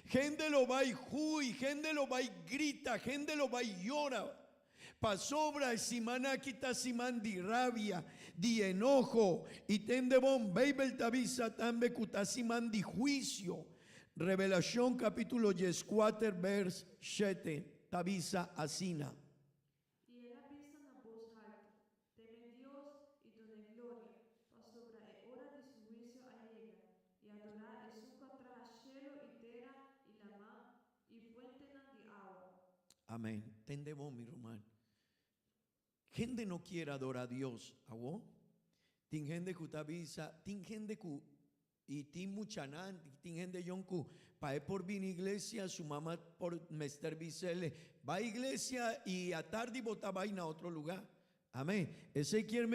Gente lo vai hui. Gente lo vai grita. Gente lo vai llora. Pa sobra el simana aquí ta siman di rabia. Di enojo. Y tende bon. Beibel tavisa tambe kuta siman di juicio. Revelación capítulo 14 vers 7 tabisa asina. Y él avisa na voz alta, teme Dios y done gloria, pa sobra e hora de su juicio allega, y adorar es su contra cielo y tierra y la mar y fuente de agua. Amén. Tendemos mi román. Gente no quiere adorar a Dios, ¿agua? Tin gente que tabisa, tin gente que y tin muchanan, tin gente yonku, pa por bin iglesia, su mamá por mester bisele, va a iglesia y a tarde bota vaina a otro lugar. Amén. Ese quiere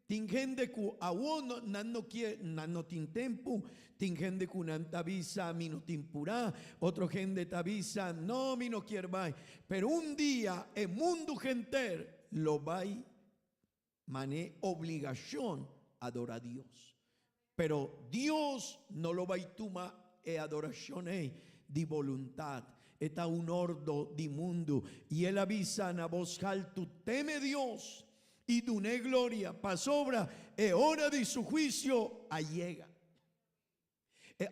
tin gente ku awo no quiere no tin tempo, tin gente ku nan tabisa mi no tin pura, otro gente tabisa no mi no quiere vai, pero un día el mundo genter lo vai mané obligación adorar a Dios. Pero Dios no lo va a tomar e adoración di voluntad. Está un ordo di mundo. Y él avisa a voz alta, teme Dios y dune gloria. Pa sobra e hora de su juicio allega.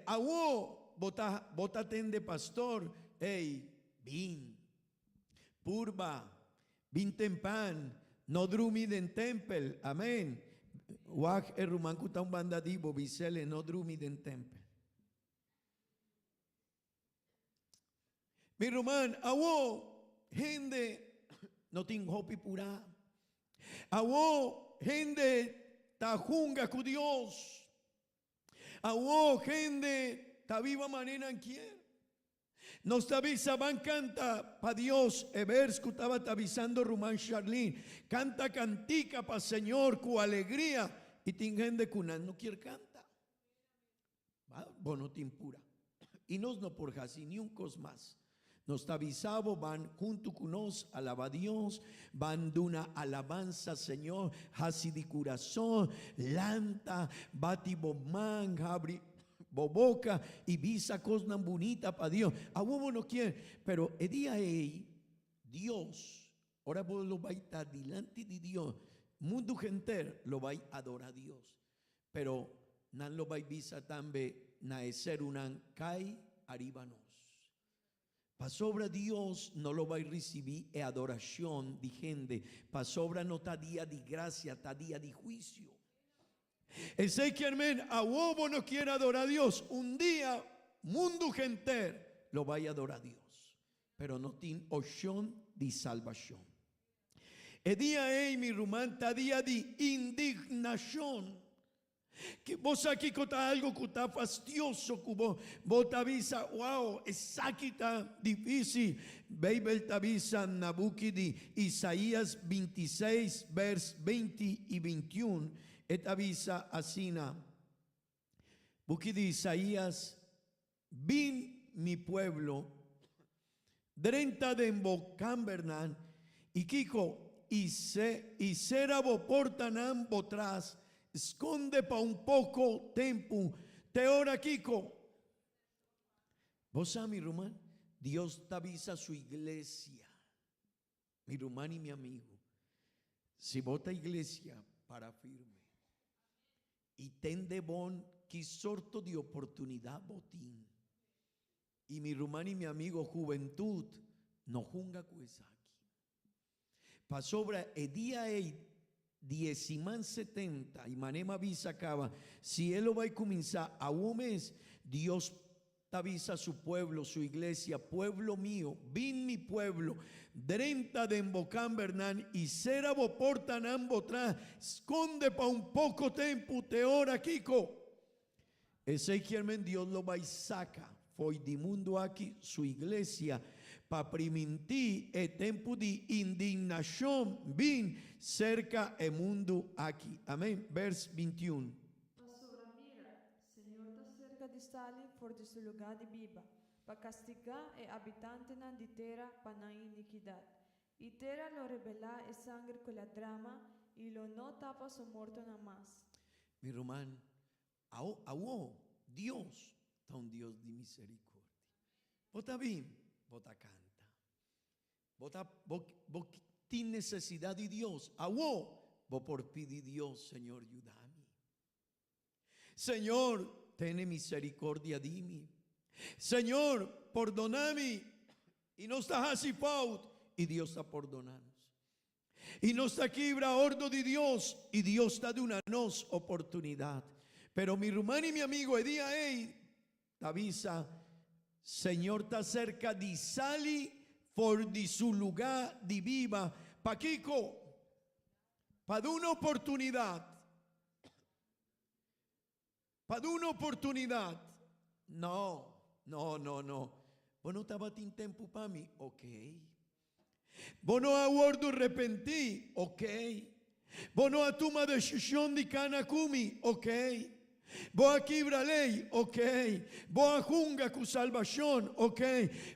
Awo bota tende pastor. Vin. Purba. Vin tempan. No drumi den tempel. Amen. Wag eruman kutang banda di bobisele no drumi den tempel. Mi roman, awo gente no ting hopi pura. Awo gente ta junga ku Dios. Awo gente ta viva manera en quien. Nos avisa van canta pa Dios. Evers estaba avisando Rumán Charlene. Canta cantica pa Señor cu alegría. Y tingen de cunan no quiere canta. Bono timpura. Y nos no por así ni un cos más. Nos avisaba van junto con nos alaba a Dios. Van de una alabanza Señor. Hasi de corazón. Lanta. Bati bomán. Abri. Boboca y visa cosas bonita para Dios. A huevo no quiere, pero el día Dios, ahora vos lo vais a estar delante de Dios. Mundo gente lo vais a adorar a Dios, pero no lo vais a visa también na ser unan kai arribanos. Pa sobra Dios no lo vais a recibir e adoración de gente. Pa sobra no está día de gracia, está día de juicio. Ese que hermano, a huevo no quiere adorar a Dios. Un día, mundo gente lo va a adorar a Dios, pero no tiene opción de salvación. El día mi rumanta día de indignación. Que vos aquí cota algo que está fastidioso, que vos te avisa, wow, es aquí está difícil. Bible te avisa Nabuki de Isaías 26, vers 20 y 21. Esta avisa asina. Buki de Isaías, vin mi pueblo, drenta de embocambernan, y kiko, y serabo portanan botras, esconde pa un poco tempo, te ora kiko. Vos sabés, mi román, Dios te avisa a su iglesia, mi román y mi amigo, si vota iglesia para firme. Y ten de bon que sorto de oportunidad botín. Y mi rumán y mi amigo juventud no junga pues aquí. Pa sobra el día 10,70 y manema visa acaba. Si él lo va a comenzar a un mes, Dios avisa a su pueblo, su iglesia, pueblo mío, vin mi pueblo, drenta de embocambernan y serabo portan ambotra, esconde pa un poco tempo te ora kiko. Ese quien Dios lo va y saca, foi di mundo aquí su iglesia, pa priminti e tempo di indignación, vin cerca el mundo aquí. Amén. Vers 21. Di stali for di su lugar di biba, pa castigar e abitante nan di terra pa na iniquidad. Y terra lo rebela e sangre con la drama y lo no tapa su muerto nada más. Mi román, Dios está un Dios de misericordia. Vota bien, vota canta. Vos tienes necesidad de Dios. Vos por pedir Dios, Señor, ayúdame. Señor, ten misericordia de mí. Señor, perdóname. Y no está así paut. Y Dios está perdonando. Y no está aquí ordo de Dios. Y Dios está de una nos oportunidad. Pero mi hermano y mi amigo, el día te avisa, Señor está cerca de sali por de su lugar de viva. Pa Kiko, para una oportunidad. Para una oportunidad. No. Vos no estabas en tiempo para mí. Ok. Vos no aguardo arrepentí. Ok. Vos no a toma decisión de canacumi. Ok. Vos aquí ley. Ok. Vos a junga con salvación. Ok.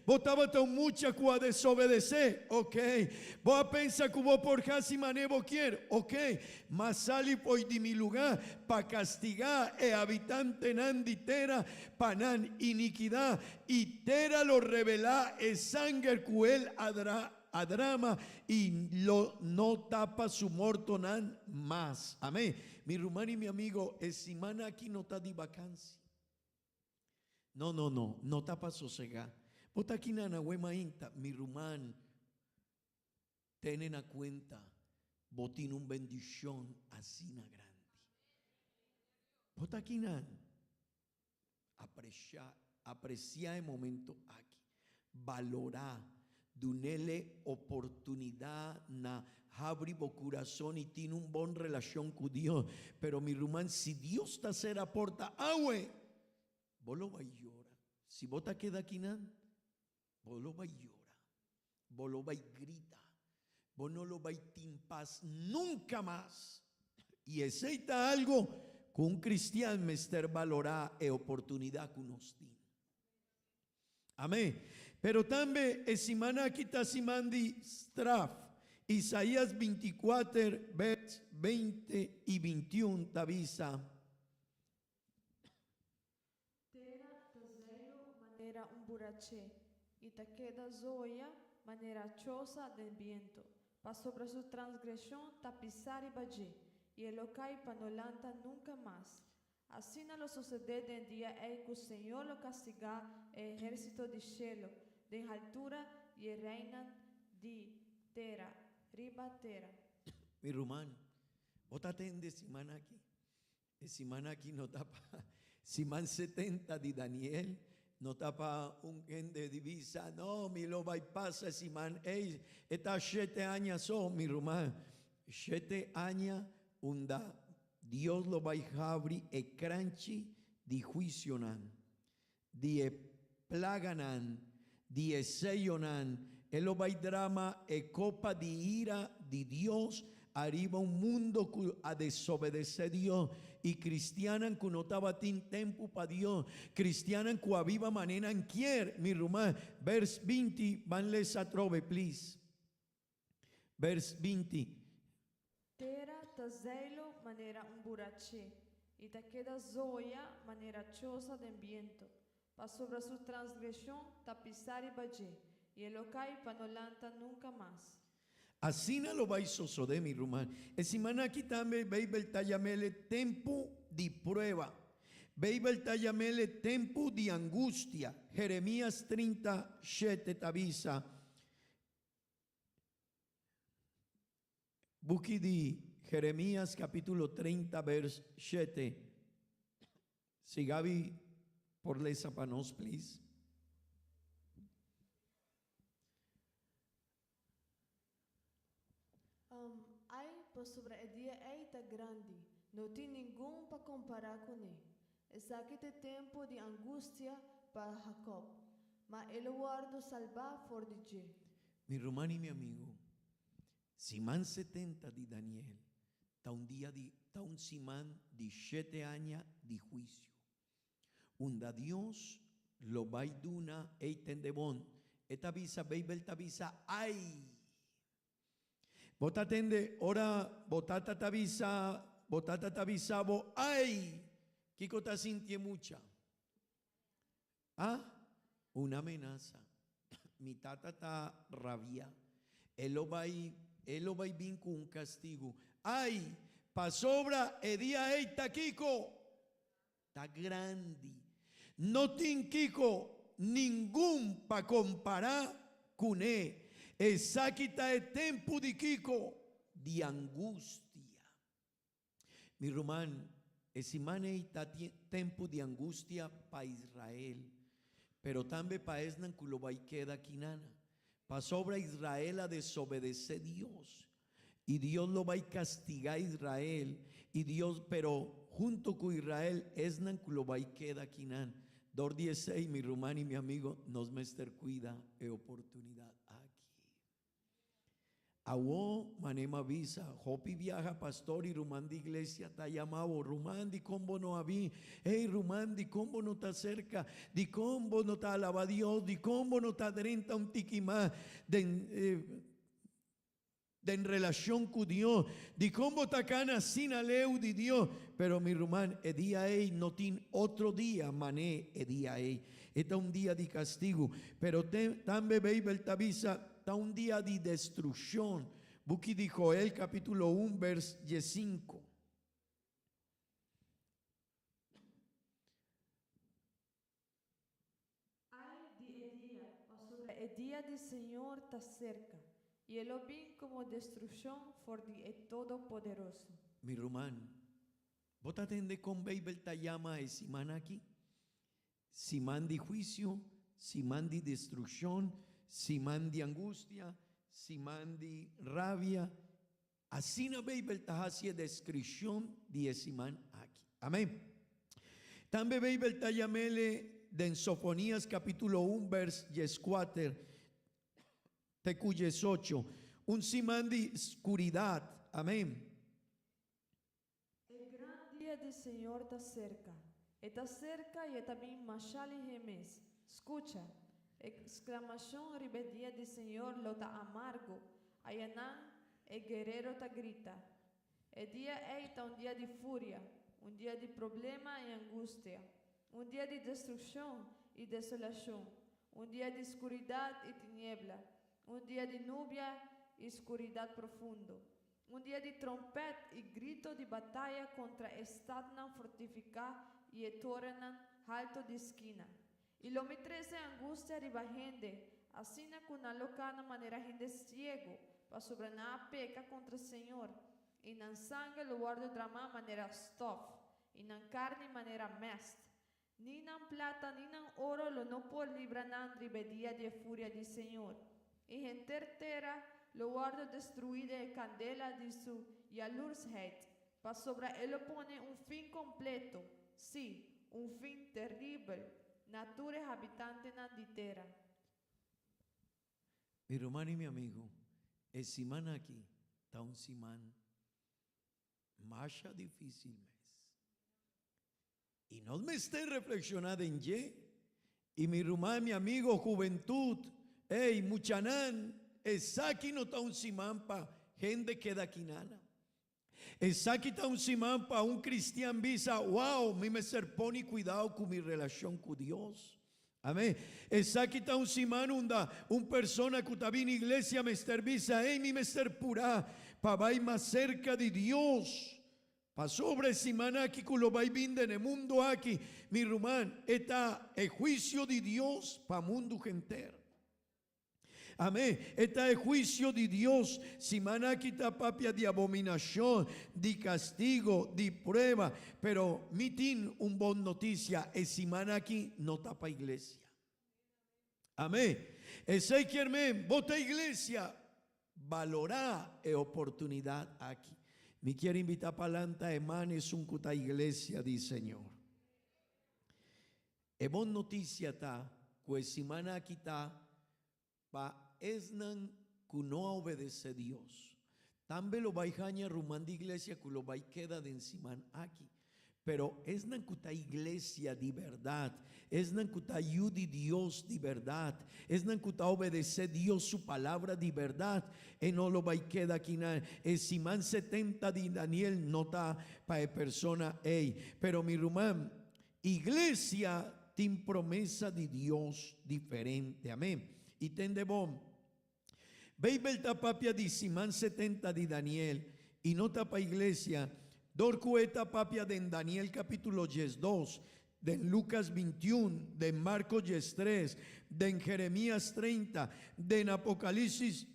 Vos estabas tan mucha cu a desobedecer. Ok. Vos a pensar que vos por casi manevo quiere. Ok. Mas sali poi di mi lugar pa castigar e habitante nan di terra pa nan iniquidad. Y terra lo revela e sangre cuel a drama y lo no tapa su muerto nan más. Amén. Mi hermano y mi amigo, el semana aquí no está de vacancia. No tapa sosegada. Vos aquí nana huema inta, mi rumán, tienen a cuenta. vos tiene una bendición así na grande. Vos aquí apreciar el momento aquí, valorar, dunele oportunidad na abrir el corazón y tiene una buena relación con Dios. Pero mi hermano, si Dios te hace la puerta, vos lo vais a llorar. Si vos te quedas aquí, vos lo vais a llorar, vos lo vais a gritar, vos no lo vais a tener en paz nunca más. Y aceita algo que un cristiano mester valorar e oportunidad que nos tiene. Amén. Pero también esimana kita simandi straf. Isaías 24, vers 20 y 21 t'avisa. Tera tazelo manera un buraché, y te queda zoya manera chosa del viento. Pa sobre su transgresión tapizar y bajé, y el ocai panolanta nunca más. Así no lo sucede en día en que el Señor lo castiga el ejército de cielo, de altura y reinan de tierra, riba tierra. Mi rumán, vos te atendes semana aquí. Semana aquí no tapa. Simán 70 de Daniel. No tapa un gente de divisa. No, mi lo va y pasa, Simán. Ey, está 7 años son, mi rumán. 7 años, unda. Dios lo va a abrir e cranchi di juicio nan, di plaganan, di sellonan, él lo va a drama e copa di ira di Dios, arriba un mundo que a desobedecer Dios y cristianan que no estaba tin tiempo para Dios, cristianan que a viva manera en quier, mi rumán, vers 20, vanles a trove, please, vers 20. Tera tazelo manera un buraché, y te queda zoya manera chosa del viento. Pa sobre su transgresión tapizar y bajé, y el ocai panolanta nunca más. Así no lo vais a suceder, mi rumán. Esimana aquí también veis el tallamele tempo de prueba. Veis el tallamele tempo de angustia. Jeremías 37 te avisa. Buki di Jeremías capítulo 30 vers 7. Si Gaby por lesa para nos, please. Hay por sobre el día está grande, no tiene ningún para comparar con él. Es aquí de tiempo de angustia para Jacob, mas el guardo salva for de G. Mi rumán y mi amigo, Simán 70 de Daniel, ta un Simán de 7 años de juicio. Unda Dios lo va a duna e tendebón. Esta visa, baby, esta visa, ay. Bota tende, ora, botata tavisa, bo, ay. Kiko ta sintié mucha. Una amenaza. Mi tata ta rabia. Él lo va a vir con un castigo. Ay, pa sobra el día está Kiko. Está grande. No tiene Kiko ningún pa comparar con él. Exacta el tiempo de Kiko de angustia. Mi román, ese está tiempo de angustia para Israel, pero también para Esnan que lo va a quedar aquí nana. Para sobre Israel a desobedecer a Dios. Y Dios lo va a castigar a Israel. Y Dios, pero junto con Israel, Esnan que lo va a quedar aquí nana. 16, mi rumán y mi amigo, nos mester cuida e oportunidad aquí. Awo manema visa, hopi viaja pastor y rumán de iglesia ta llamado, rumán di combo no habí, hey rumán di combo no ta cerca, di combo no ta alaba Dios, di combo no ta drenta un tiquimá de en relación con Dios, di combo ta cana sin aleu di Dios, pero mi rumán, el día no tiene otro día, mané, el día este un día de castigo, pero también baby el tabisa, está un día de destrucción. Buki de Joel capítulo 1 vers 5. Ay de el día, o sobre el día del Señor está cerca, y el bien como destrucción for the Todopoderoso. Mi rumán, vos te atendés con Babel Tayama y Simán aquí. Simán de juicio, Simán de destrucción, Simán de angustia, Simán de rabia. Así na Babel Tahasia descripción de Simán aquí. Amén. También Babel Tayamele de en Sofonías capítulo 1 vers 4 te cuyes 8. Un Simán de oscuridad. Amén. El gran día del Señor está cerca y también mashal y gemes. Escucha, exclamación rebeldía del Señor lo está amargo. Ayanán, el guerrero está grita. El día está un día de furia, un día de problema y angustia, un día de destrucción y desolación, un día de oscuridad y tiniebla, un día de nubia y oscuridad profundo. Un día de trompeta y grito de batalla contra estadnan fortificada y tornan alto de esquina. Y lo me trece angustia de gente, así na con una locana manera gente ciego, para sobranar peca contra el Señor. Y nan sangue lo guardo drama manera stoff, y nan carne manera mest. Ni nan plata ni nan oro lo no por libranan ribedia de furia del Señor. Y gente entera lo guardo destruida de candela de su yalursheit, para sobre él lo pone un fin completo, sí, un fin terrible, natures habitante na di terra. Mi hermano y mi amigo, el Simán aquí está un Simán más difícil mes. Y no me esté reflexionando en y mi hermano, mi amigo, juventud, muchanán, esa aquí no está un Simán para gente que da quinana. Esa aquí está un Simán para un cristiano visa, wow, mi me ser pone cuidado con mi relación con Dios. Amén. Esa aquí está un Simán, un persona que está en iglesia me visa, mi me ser pura, para ir más cerca de Dios. Pa sobre Simán aquí que lo va en el mundo aquí, mi rumán, está el juicio de Dios para mundo entero. Amén. Está el juicio de Dios. Simán aquí está papia de abominación, de castigo, de prueba. Pero mi tin un bon noticia, el Simán aquí no tapa iglesia. Amén. Ese que hermano, vota iglesia, valora la oportunidad aquí. Me quiere invitar para adelante, hermano, es un cuta iglesia, dice Señor. Es bon noticia está, pues Simán aquí está, pa esnan que no obedece a Dios. También lo va a jañar rumán de iglesia que lo va a quedar de encima aquí. Pero esnan que está iglesia de verdad. Esnan que está ayuda Dios de verdad. Esnan que está obedece a Dios su palabra de verdad. Y no lo va a quedar aquí nada. El Simán 70 de Daniel no está para persona. Pero mi rumán, iglesia tiene promesa de Dios diferente. Amén. Y tende bom. Babel tapapia de Simán 70 de Daniel. Y no tapa iglesia. Dorcueta papia de Daniel capítulo 2. De Lucas 21. De Marcos 3. De Jeremías 30. De Apocalipsis.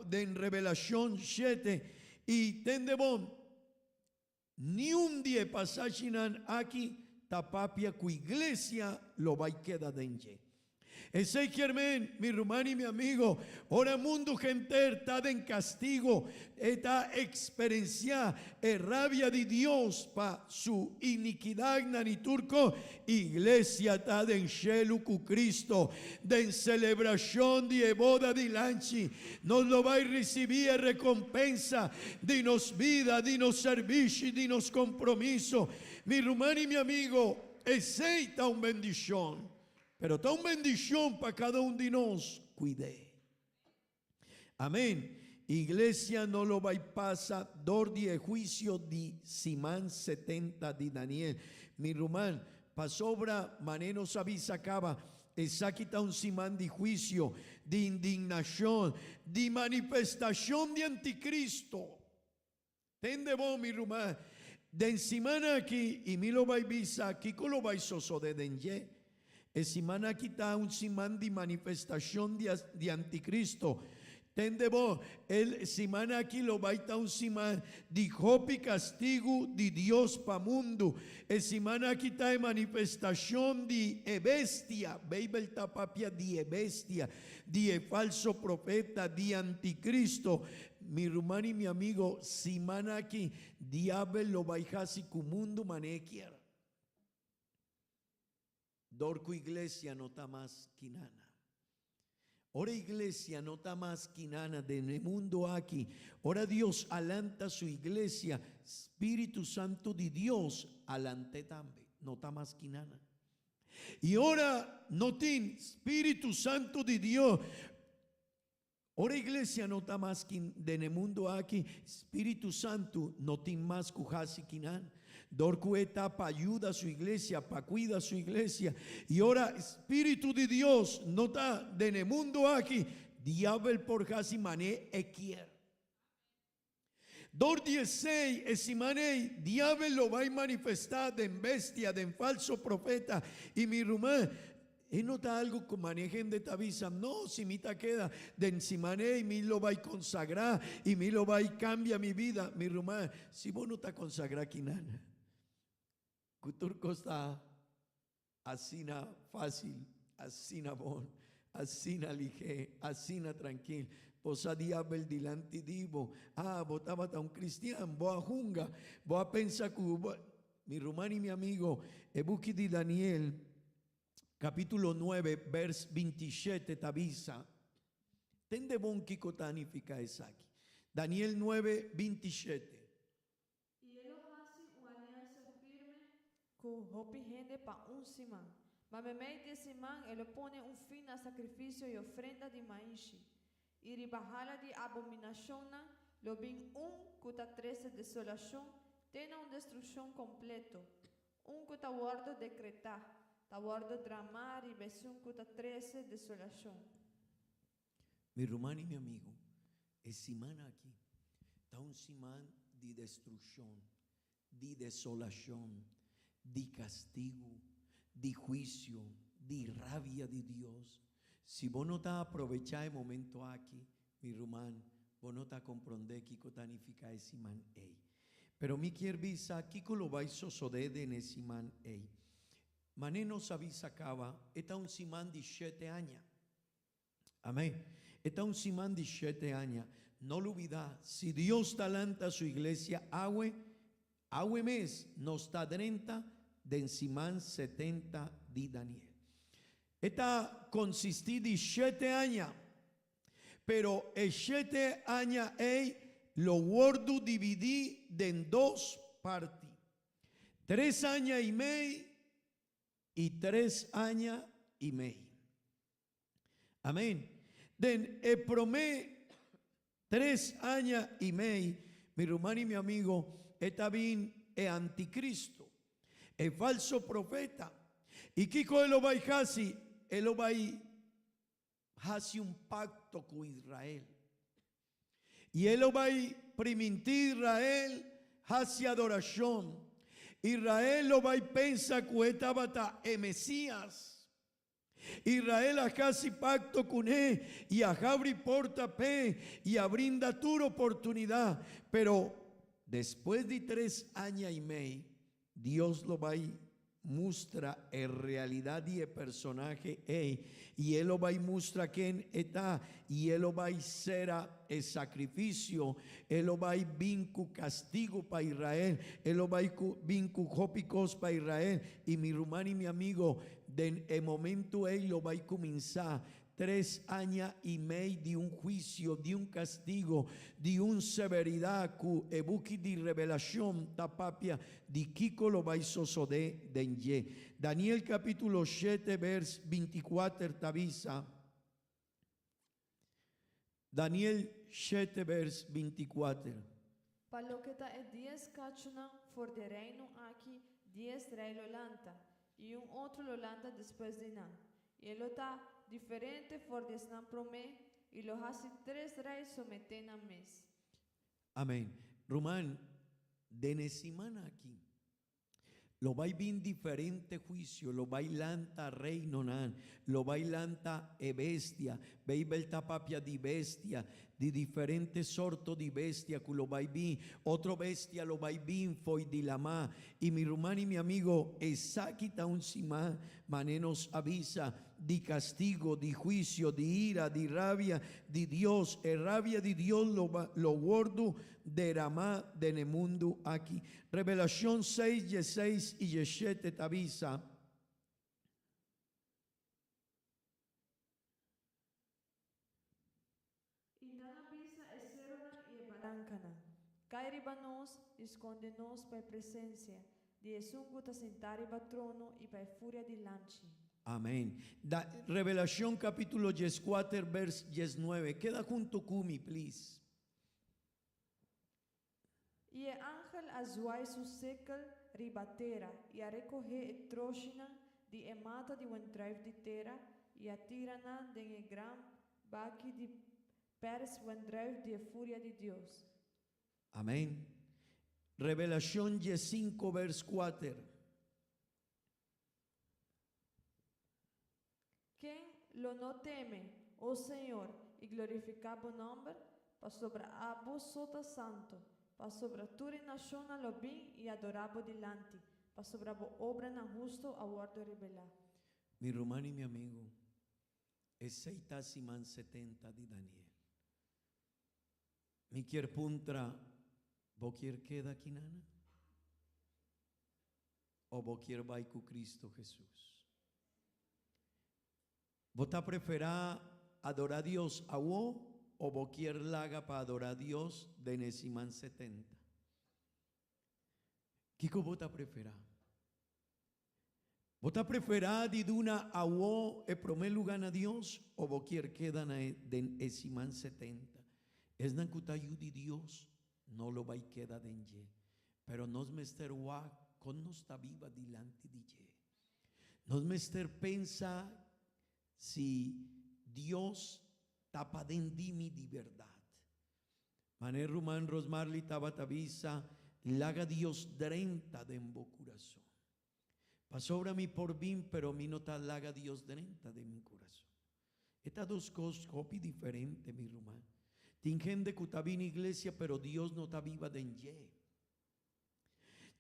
De Revelación 7. Y tende bom. Ni un día pasachinan aquí. Tapapia cu iglesia lo va a quedar de ese que hermano, mi hermano y mi amigo, ahora mundo gente está en castigo, está experiencia rabia de Dios para su iniquidad nani turco. Iglesia está en shelu cu Cristo, de celebración de boda de lanchi, nos lo va a recibir recompensa, dinos vida, dinos servicio, dinos compromiso. Mi hermano y mi amigo, ese está una bendición. Pero está una bendición para cada uno de nosotros. Cuide. Amén. Iglesia no lo va a pasar. Dor de juicio de Simán 70 de Daniel. Mi rumán, pasobra maneno sabis acaba. Esa quita un Simán de juicio, de indignación, de manifestación de anticristo. Tende vos, mi rumán. De encima aquí, y mi lo va a visa, aquí con lo va a soso de denye. El Simán aquí está un Simán de manifestación de anticristo. Tendebo, el simana aqui lo baita un siman di hopi castigo di Dios pa mundo. El simana aqui tá em manifestação de bestia, Bíblia tá papia de bestia, de falso profeta, de anticristo. Mi hermano y mi amigo, simana aqui, diablo lo baijasi cu mundo manequiera. Dorco iglesia no está más quinana. Ora iglesia no está más quinana del mundo aquí. Ora Dios alanta su iglesia. Espíritu Santo de Dios alante también. No está más quinana. Y ora no tiene Espíritu Santo de Dios. Ora iglesia no está más del mundo aquí. Espíritu Santo no tiene más cujasi quinan. Dorco etapa ayuda a su iglesia, pa cuida a su iglesia. Y ahora Espíritu de Dios no está en el mundo aquí. Diablo por casi mané equier. Dor 16 esimané, diablo lo va a manifestar de bestia, de falso profeta. Y mi rumán, no está algo que manejen de tabisa. No, si mi ta queda de encimané y mi lo va a consagrar y mi lo va a cambia mi vida. Mi rumán, si vos no está consagrar quinana. Cuturco está asina fácil, asina bon, asina lige, asina tranquilo. Posa diablo dilante divo. Botaba ta un cristiano, boa junga, boa pensa cuba. Mi rumano y mi amigo, Ebuki di Daniel, capítulo 9, vers 27, tabisa. Tende bon kikotanifica esaki. Daniel 9, 27. Ku hopi gente pa un simán. Mamemei de simán, ele pone un fin a sacrificio y ofrenda de maíz. Y ribahala de abominación, lo bin un cuta 13 desolación, tena un destrucción completo. Un cuta guardo decretar, ta guardo dramar y besun cuta 13 desolación. Mi hermano y mi amigo, el simán aquí está un simán de destrucción, de desolación, de castigo, de juicio, de rabia de Dios. Si vos no te aprovechás el momento aquí, mi hermano, vos no te comprendés que cotanifica ese man. Pero mi quiero visa, Kiko lo vais sosode de ese man. Mané no sabía sacaba, está un simán de 7 años. Amén. Está un simán de 7 años. No lo olvides, si Dios talanta a su iglesia, agüe mes, nos está 30 de simán 70 de Daniel. Esta consistí de 7 años, pero el 7 años lo guardo dividí en 2 partes. 3 años y medio y 3 años y medio. Amén. Den el promedio 3 años y medio, mi hermano y mi amigo, está bien el anticristo, el falso profeta. Y Kiko él lo va a hacer, él lo va a hacer un pacto con Israel. Y él lo va a permitir Israel hacia adoración. Israel lo va a pensar que estaba el Mesías. Israel a casi pacto con él y a Jabri porta pe y a brinda tu oportunidad. Pero después de 3 años y medio, Dios lo va a mostrar en realidad y el personaje y él lo va a mostrar quién está y él lo va a hacer el sacrificio, él lo va a vincu castigo para Israel, él lo va a vincu jópicos para Israel. Y mi hermano y mi amigo, en el momento él lo va a comenzar 3 años y medio de un juicio, de un castigo, de una severidad que ebuki de revelación tapapia de Kiko lo va a sosode denye. Daniel capítulo 7 vers 24 tabisa. Daniel 7 vers 24. Paloketa e 10 cachuna for de reino aqui, 10 rei lolanta, e outro lolanta depois de nan. E ele está diferente for de nan promé, e lo hace 3 reis someten a mes. Amén. Román, de semana aquí, lo vai bin diferente juicio, lo bailanta reino nan, lo bailanta e bestia, bei belta papia di bestia, di differente sorto di bestia, che lo vai bin, otro bestia lo vai bin, foi di lama, y mi rumani mi amigo, esakita un sima, manenos avisa, di castigo, di juicio, di ira, di rabia, di Dios, e rabia di Dios lo guardo derramá de nemundo aquí. Revelación 6, 16 y 17 te avisa. Inanabisa eserona y barancana. Cairibanos, escondenos para presencia. De esunguta sentariba trono y para furia di lanci. Amén. Revelación capítulo 14, verse 19. Queda junto kumi, please. E ángel azuai su sekel ribatera e a recoger e troshina di emata di un drive di terra e a tirana de e gran baki di pers un drive di furia di Dios. Amén. Revelación 15, verse 4. Quem lo no teme, oh Senhor, e glorificar o nome, para sobre a vos sota santo, para sobre tua nação lo bem e adorabo dilante, para sobre a obra na justo a guardo rebelar. Mi rumano y mi amigo, es Seitasiman 70 di Daniel. Mi quier puntra, ¿vos quier queda aquí nana? ¿O vos quier vai con Cristo Jesús? ¿Vos te preferá adorar a Dios a vos o vos quier laga para adorar a Dios de Nesiman 70? ¿Qué vos te preferá? ¿Vos te preferá de una a vos el primer lugar a Dios o vos quier quedan de Nesiman 70? Es na cutayu de Dios, no lo va y queda de ye, pero nos mester wa con nos está viva delante de ye. Nos mester pensa si Dios tapa dendimi di verdad. Mané Rumán Rosmarli tabatavisa, laga Dios 30 de en bo corazón. Pasó mi por bien, pero mi no ta laga Dios 30 de mi corazón. Estas dos cosas copi diferente, mi Rumán. Tingen de cutabín iglesia, pero Dios no está viva de en ye.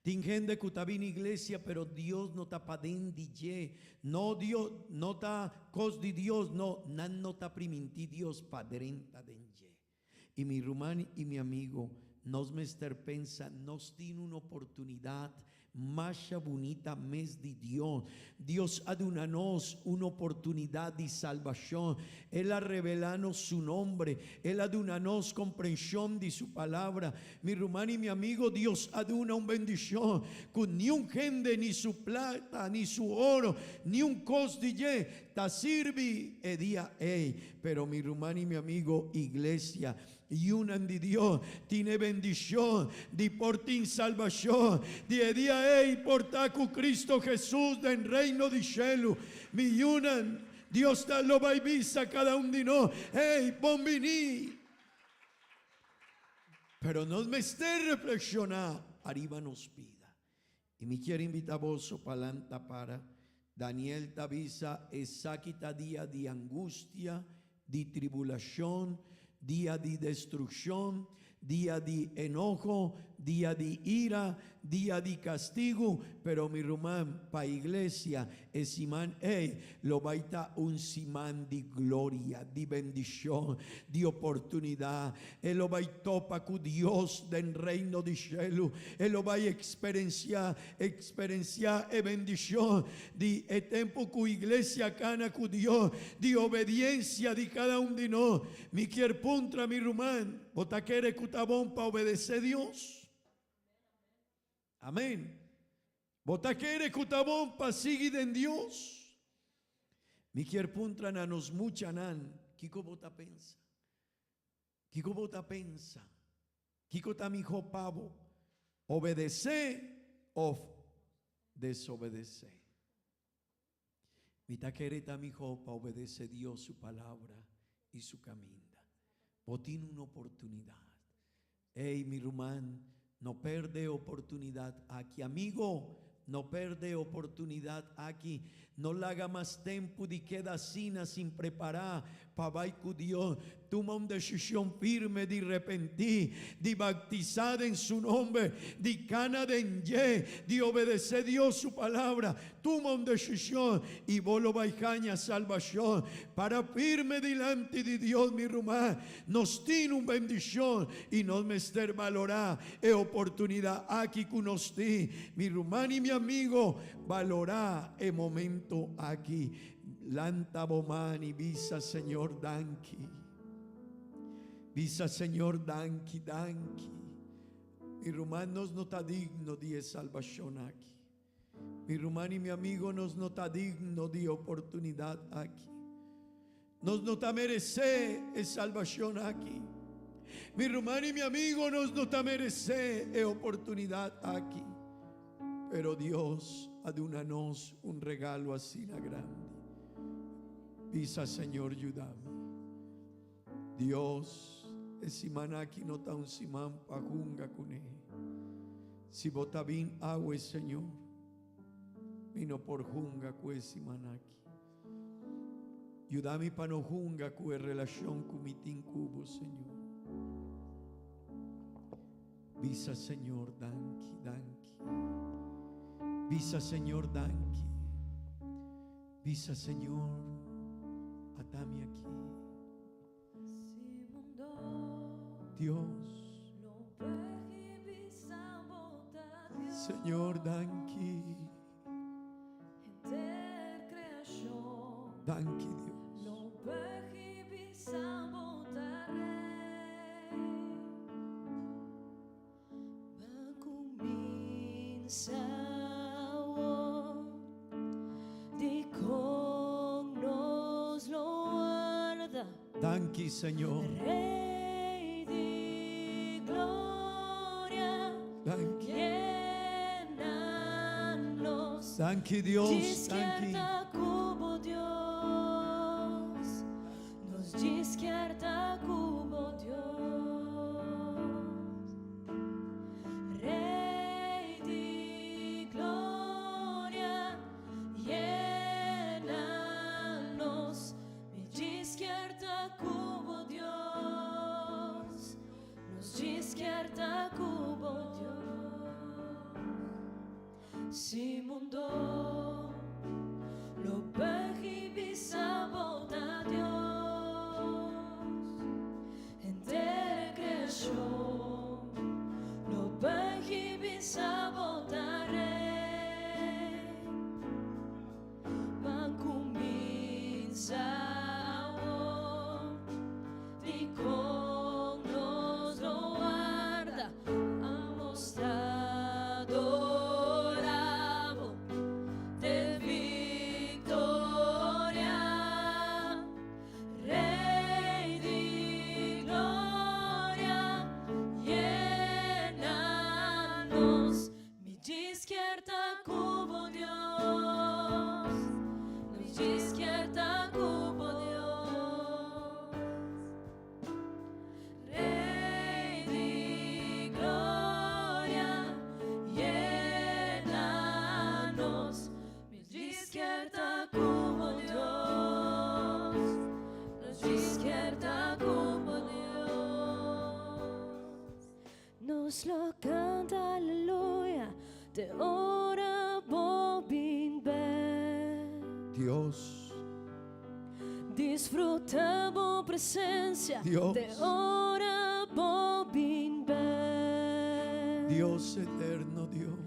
Tingen de cutabín iglesia, pero Dios no está padén di ye. No Dios, no está cos di Dios, no, nan no está priminti Dios padrenta de en ye. Y mi rumán y mi amigo, nos mester pensa, nos tiene una oportunidad más bonita mes de Dios. Dios ha dado a nos una oportunidad de salvación. Él ha revelado su nombre. Él ha dado a nos comprensión de su palabra. Mi hermano y mi amigo, Dios ha dado una bendición con ni un gente, ni su plata, ni su oro, ni un costille. Ta sirvi e día pero mi hermano y mi amigo, iglesia, y una de Dios tiene bendición de portin salvación de día porta con Cristo Jesús del reino de cielo mi unan Dios te lo va a visa cada uno de no bombini pero no me esté reflexionar arriba nos pida y me quiere invitar vos palanta para Daniel te avisa exacta día de angustia de tribulación, día de destrucción, día de enojo, día de ira, día de castigo, pero mi rumán pa iglesia es simán, lo va a estar un simán de gloria, de bendición, de oportunidad, lo va a topa con Dios del reino de cielo, lo va a experienciar e bendición de tiempo con iglesia cana con Dios, de obediencia de cada uno de nosotros, mi quier puntra mi rumán, vota quiere cutabón para obedecer a Dios. Amén. Vota quiere cutabón para seguir en Dios. Mi quier puntra na nos muchanan. Kiko vota pensa. Kiko vota pensa. Kiko ta mi hijo pavo. Obedecer o desobedecer. Mi ta quiere ta mi hijo para obedecer a Dios su palabra y su camino. Vos tiene una oportunidad. Mi rumán, no perde oportunidad. Aquí, amigo, No perde oportunidad aqui. Não larga mais tempo de queda sina sin preparar para vai com Deus. Toma uma decisão firme de arrepentir, de bautizar em su nome, de cana de enye, de obedecer Dios su palabra. Toma uma decisão e vos lo vai ganhar salvação. Para firme delante de Deus, mi irmã, nos tiene uma bendição e nos mester valorar a oportunidade aqui que nos tem. Mi irmã e mi amigo, valorar el momento aquí. Lanta bomani, visa Señor, danki. Visa Señor, danki, danki. Mi hermano no está digno de salvación aquí. Mi hermano y mi amigo nos no está digno de oportunidad aquí. Nos no está merece salvación aquí. Mi hermano y mi amigo nos no está merece oportunidad aquí. Pero Dios adúnanos un regalo así na grande. Visa Señor, ayúdame. Dios, esse manaki no está un simán pa junga con él. Si bota bien agua, Señor, vino por junga con ese manaki. Ayúdame para no junga con relación con mi tincubo, Señor. Visa Señor, danki, danki. Visa Señor, danki. Visa Señor, atame aquí. Dios, Señor, danki. Danki, Dios. Danki, Señor. Rey de gloria, Danki. llénanos. Danki, Dios. Danki. Dizquierta cubo Dios, nos dizquierta cubo Dios. Rey de gloria, llénanos. Me dizquierta cubo Dios, nos dizquierta cubo Dios. Si mundo lo pergibisa volta Dios, entera creación lo pergibisa volta Rey, van comienza de con nos lo guarda a mostrado de victoria, Rey de gloria, llénanos. Mi dizquierta cubo Dios, mi dizquierta cubo Dios. Rey de gloria, llénanos. Mi dizquierta cubo Dios, nos dizquierta cubo Dios. Nos lo canta aleluya, te ora bobin ben. Dios. Disfrutamos presencia, Dios. te ora bobin ben. Dios eterno, Dios.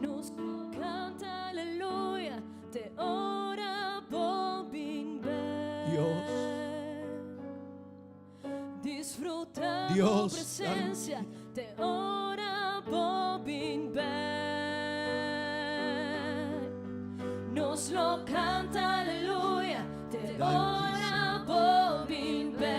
Nos canta aleluya, te ora bobin ben. Dios. Disfrutamos Dios, presencia, te ora bobin ben. Nos lo canta aleluya, te ora bobin ben.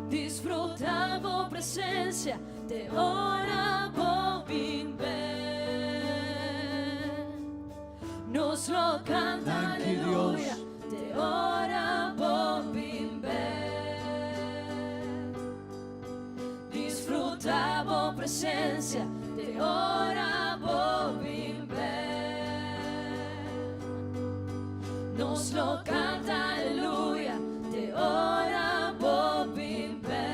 Disfrutamos presencia, te ora bobin ben. Nos lo canta Danke, aleluya, Dios. te ora bobin ben. Disfrutamos presencia, presencia, te ora bobimbe. Nos lo canta, aleluya, te ora bobimbe.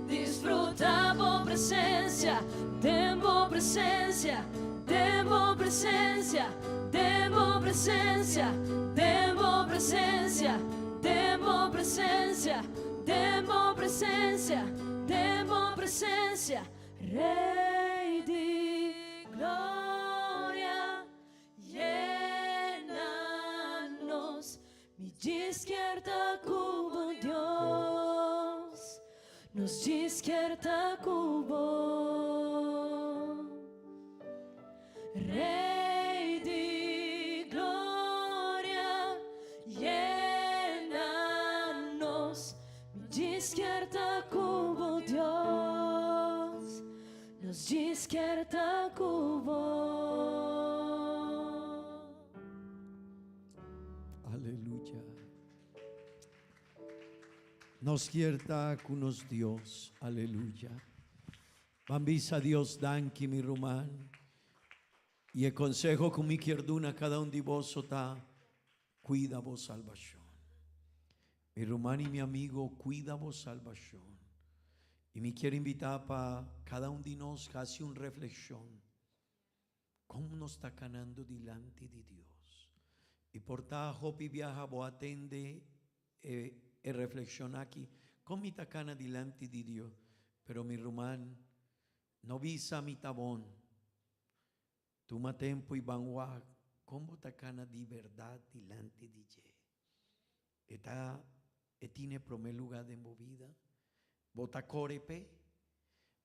Disfrutamos presencia, demo presencia, demo presencia, demo presencia, demo presencia, demo presencia, demo presencia, demo presencia, Rey de gloria, llénanos, mi izquierda cubo Dios, nos izquierda cubo, Rey de gloria, llénanos, mi izquierda cubo Dios, nos izquierda cubo. Aleluya. Nos quieta kunos Dios. Aleluya. Bambisa Dios danki mi rumán. Y el consejo con mi quierduna cada un de vos ta cuida vos salvación. Mi rumán y mi amigo cuida vos salvación. Y me quiero invitar para cada un de nos hace una reflexión. ¿Cómo nos está ganando delante de Dios? Y por tal hopi viaja voy a atender reflexión aquí. ¿Cómo me está ganando delante de Dios? Pero mi rumán no visa mi tabón. Toma tempo y vanguard. ¿Cómo está ganando de verdad delante de Dios? Está tiene primer lugar de movida. Bota corepe,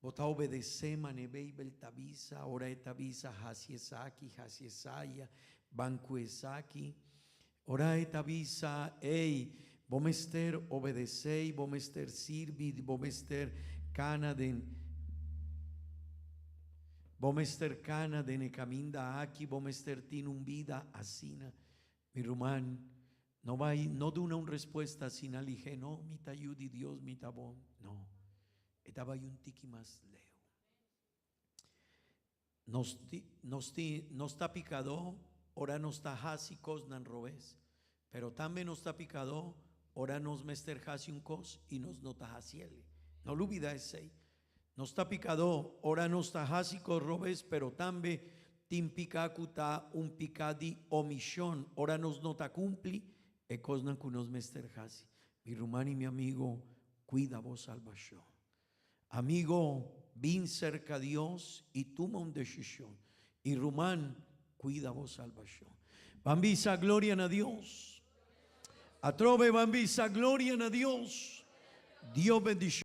bota obedece manebe y beltavisa, ahora etavisa hasiesaki, hasiesaya, bancuesaki, ahora etavisa, bomester obedecei, bomester sirvi, bomester cana de necaminda aquí, bomester tinum vida asina, mi rumán. No va no de una respuesta sin alige, no, mi tayudi Dios, mi tabón, no. Estaba un tiki más leo. Nos está picado, ora nos está hasi cos nan robes, pero también nos está picado, ora nos mester hasi un cos y nos nota hasiele. No lo olvida ese. Nos está picado, ora nos está hasi cos robes, pero también tim picacuta un picadi omisión, ora nos nota cumpli. E cosnan que nos mester hasi. Mi rumán y mi amigo, cuida vos salvación. Amigo, bin cerca a Dios y toma una decisión. Y rumán, cuida vos salvación. Bambisa, gloria a Dios. Atrove, bambisa, gloria a Dios. Dios bendición.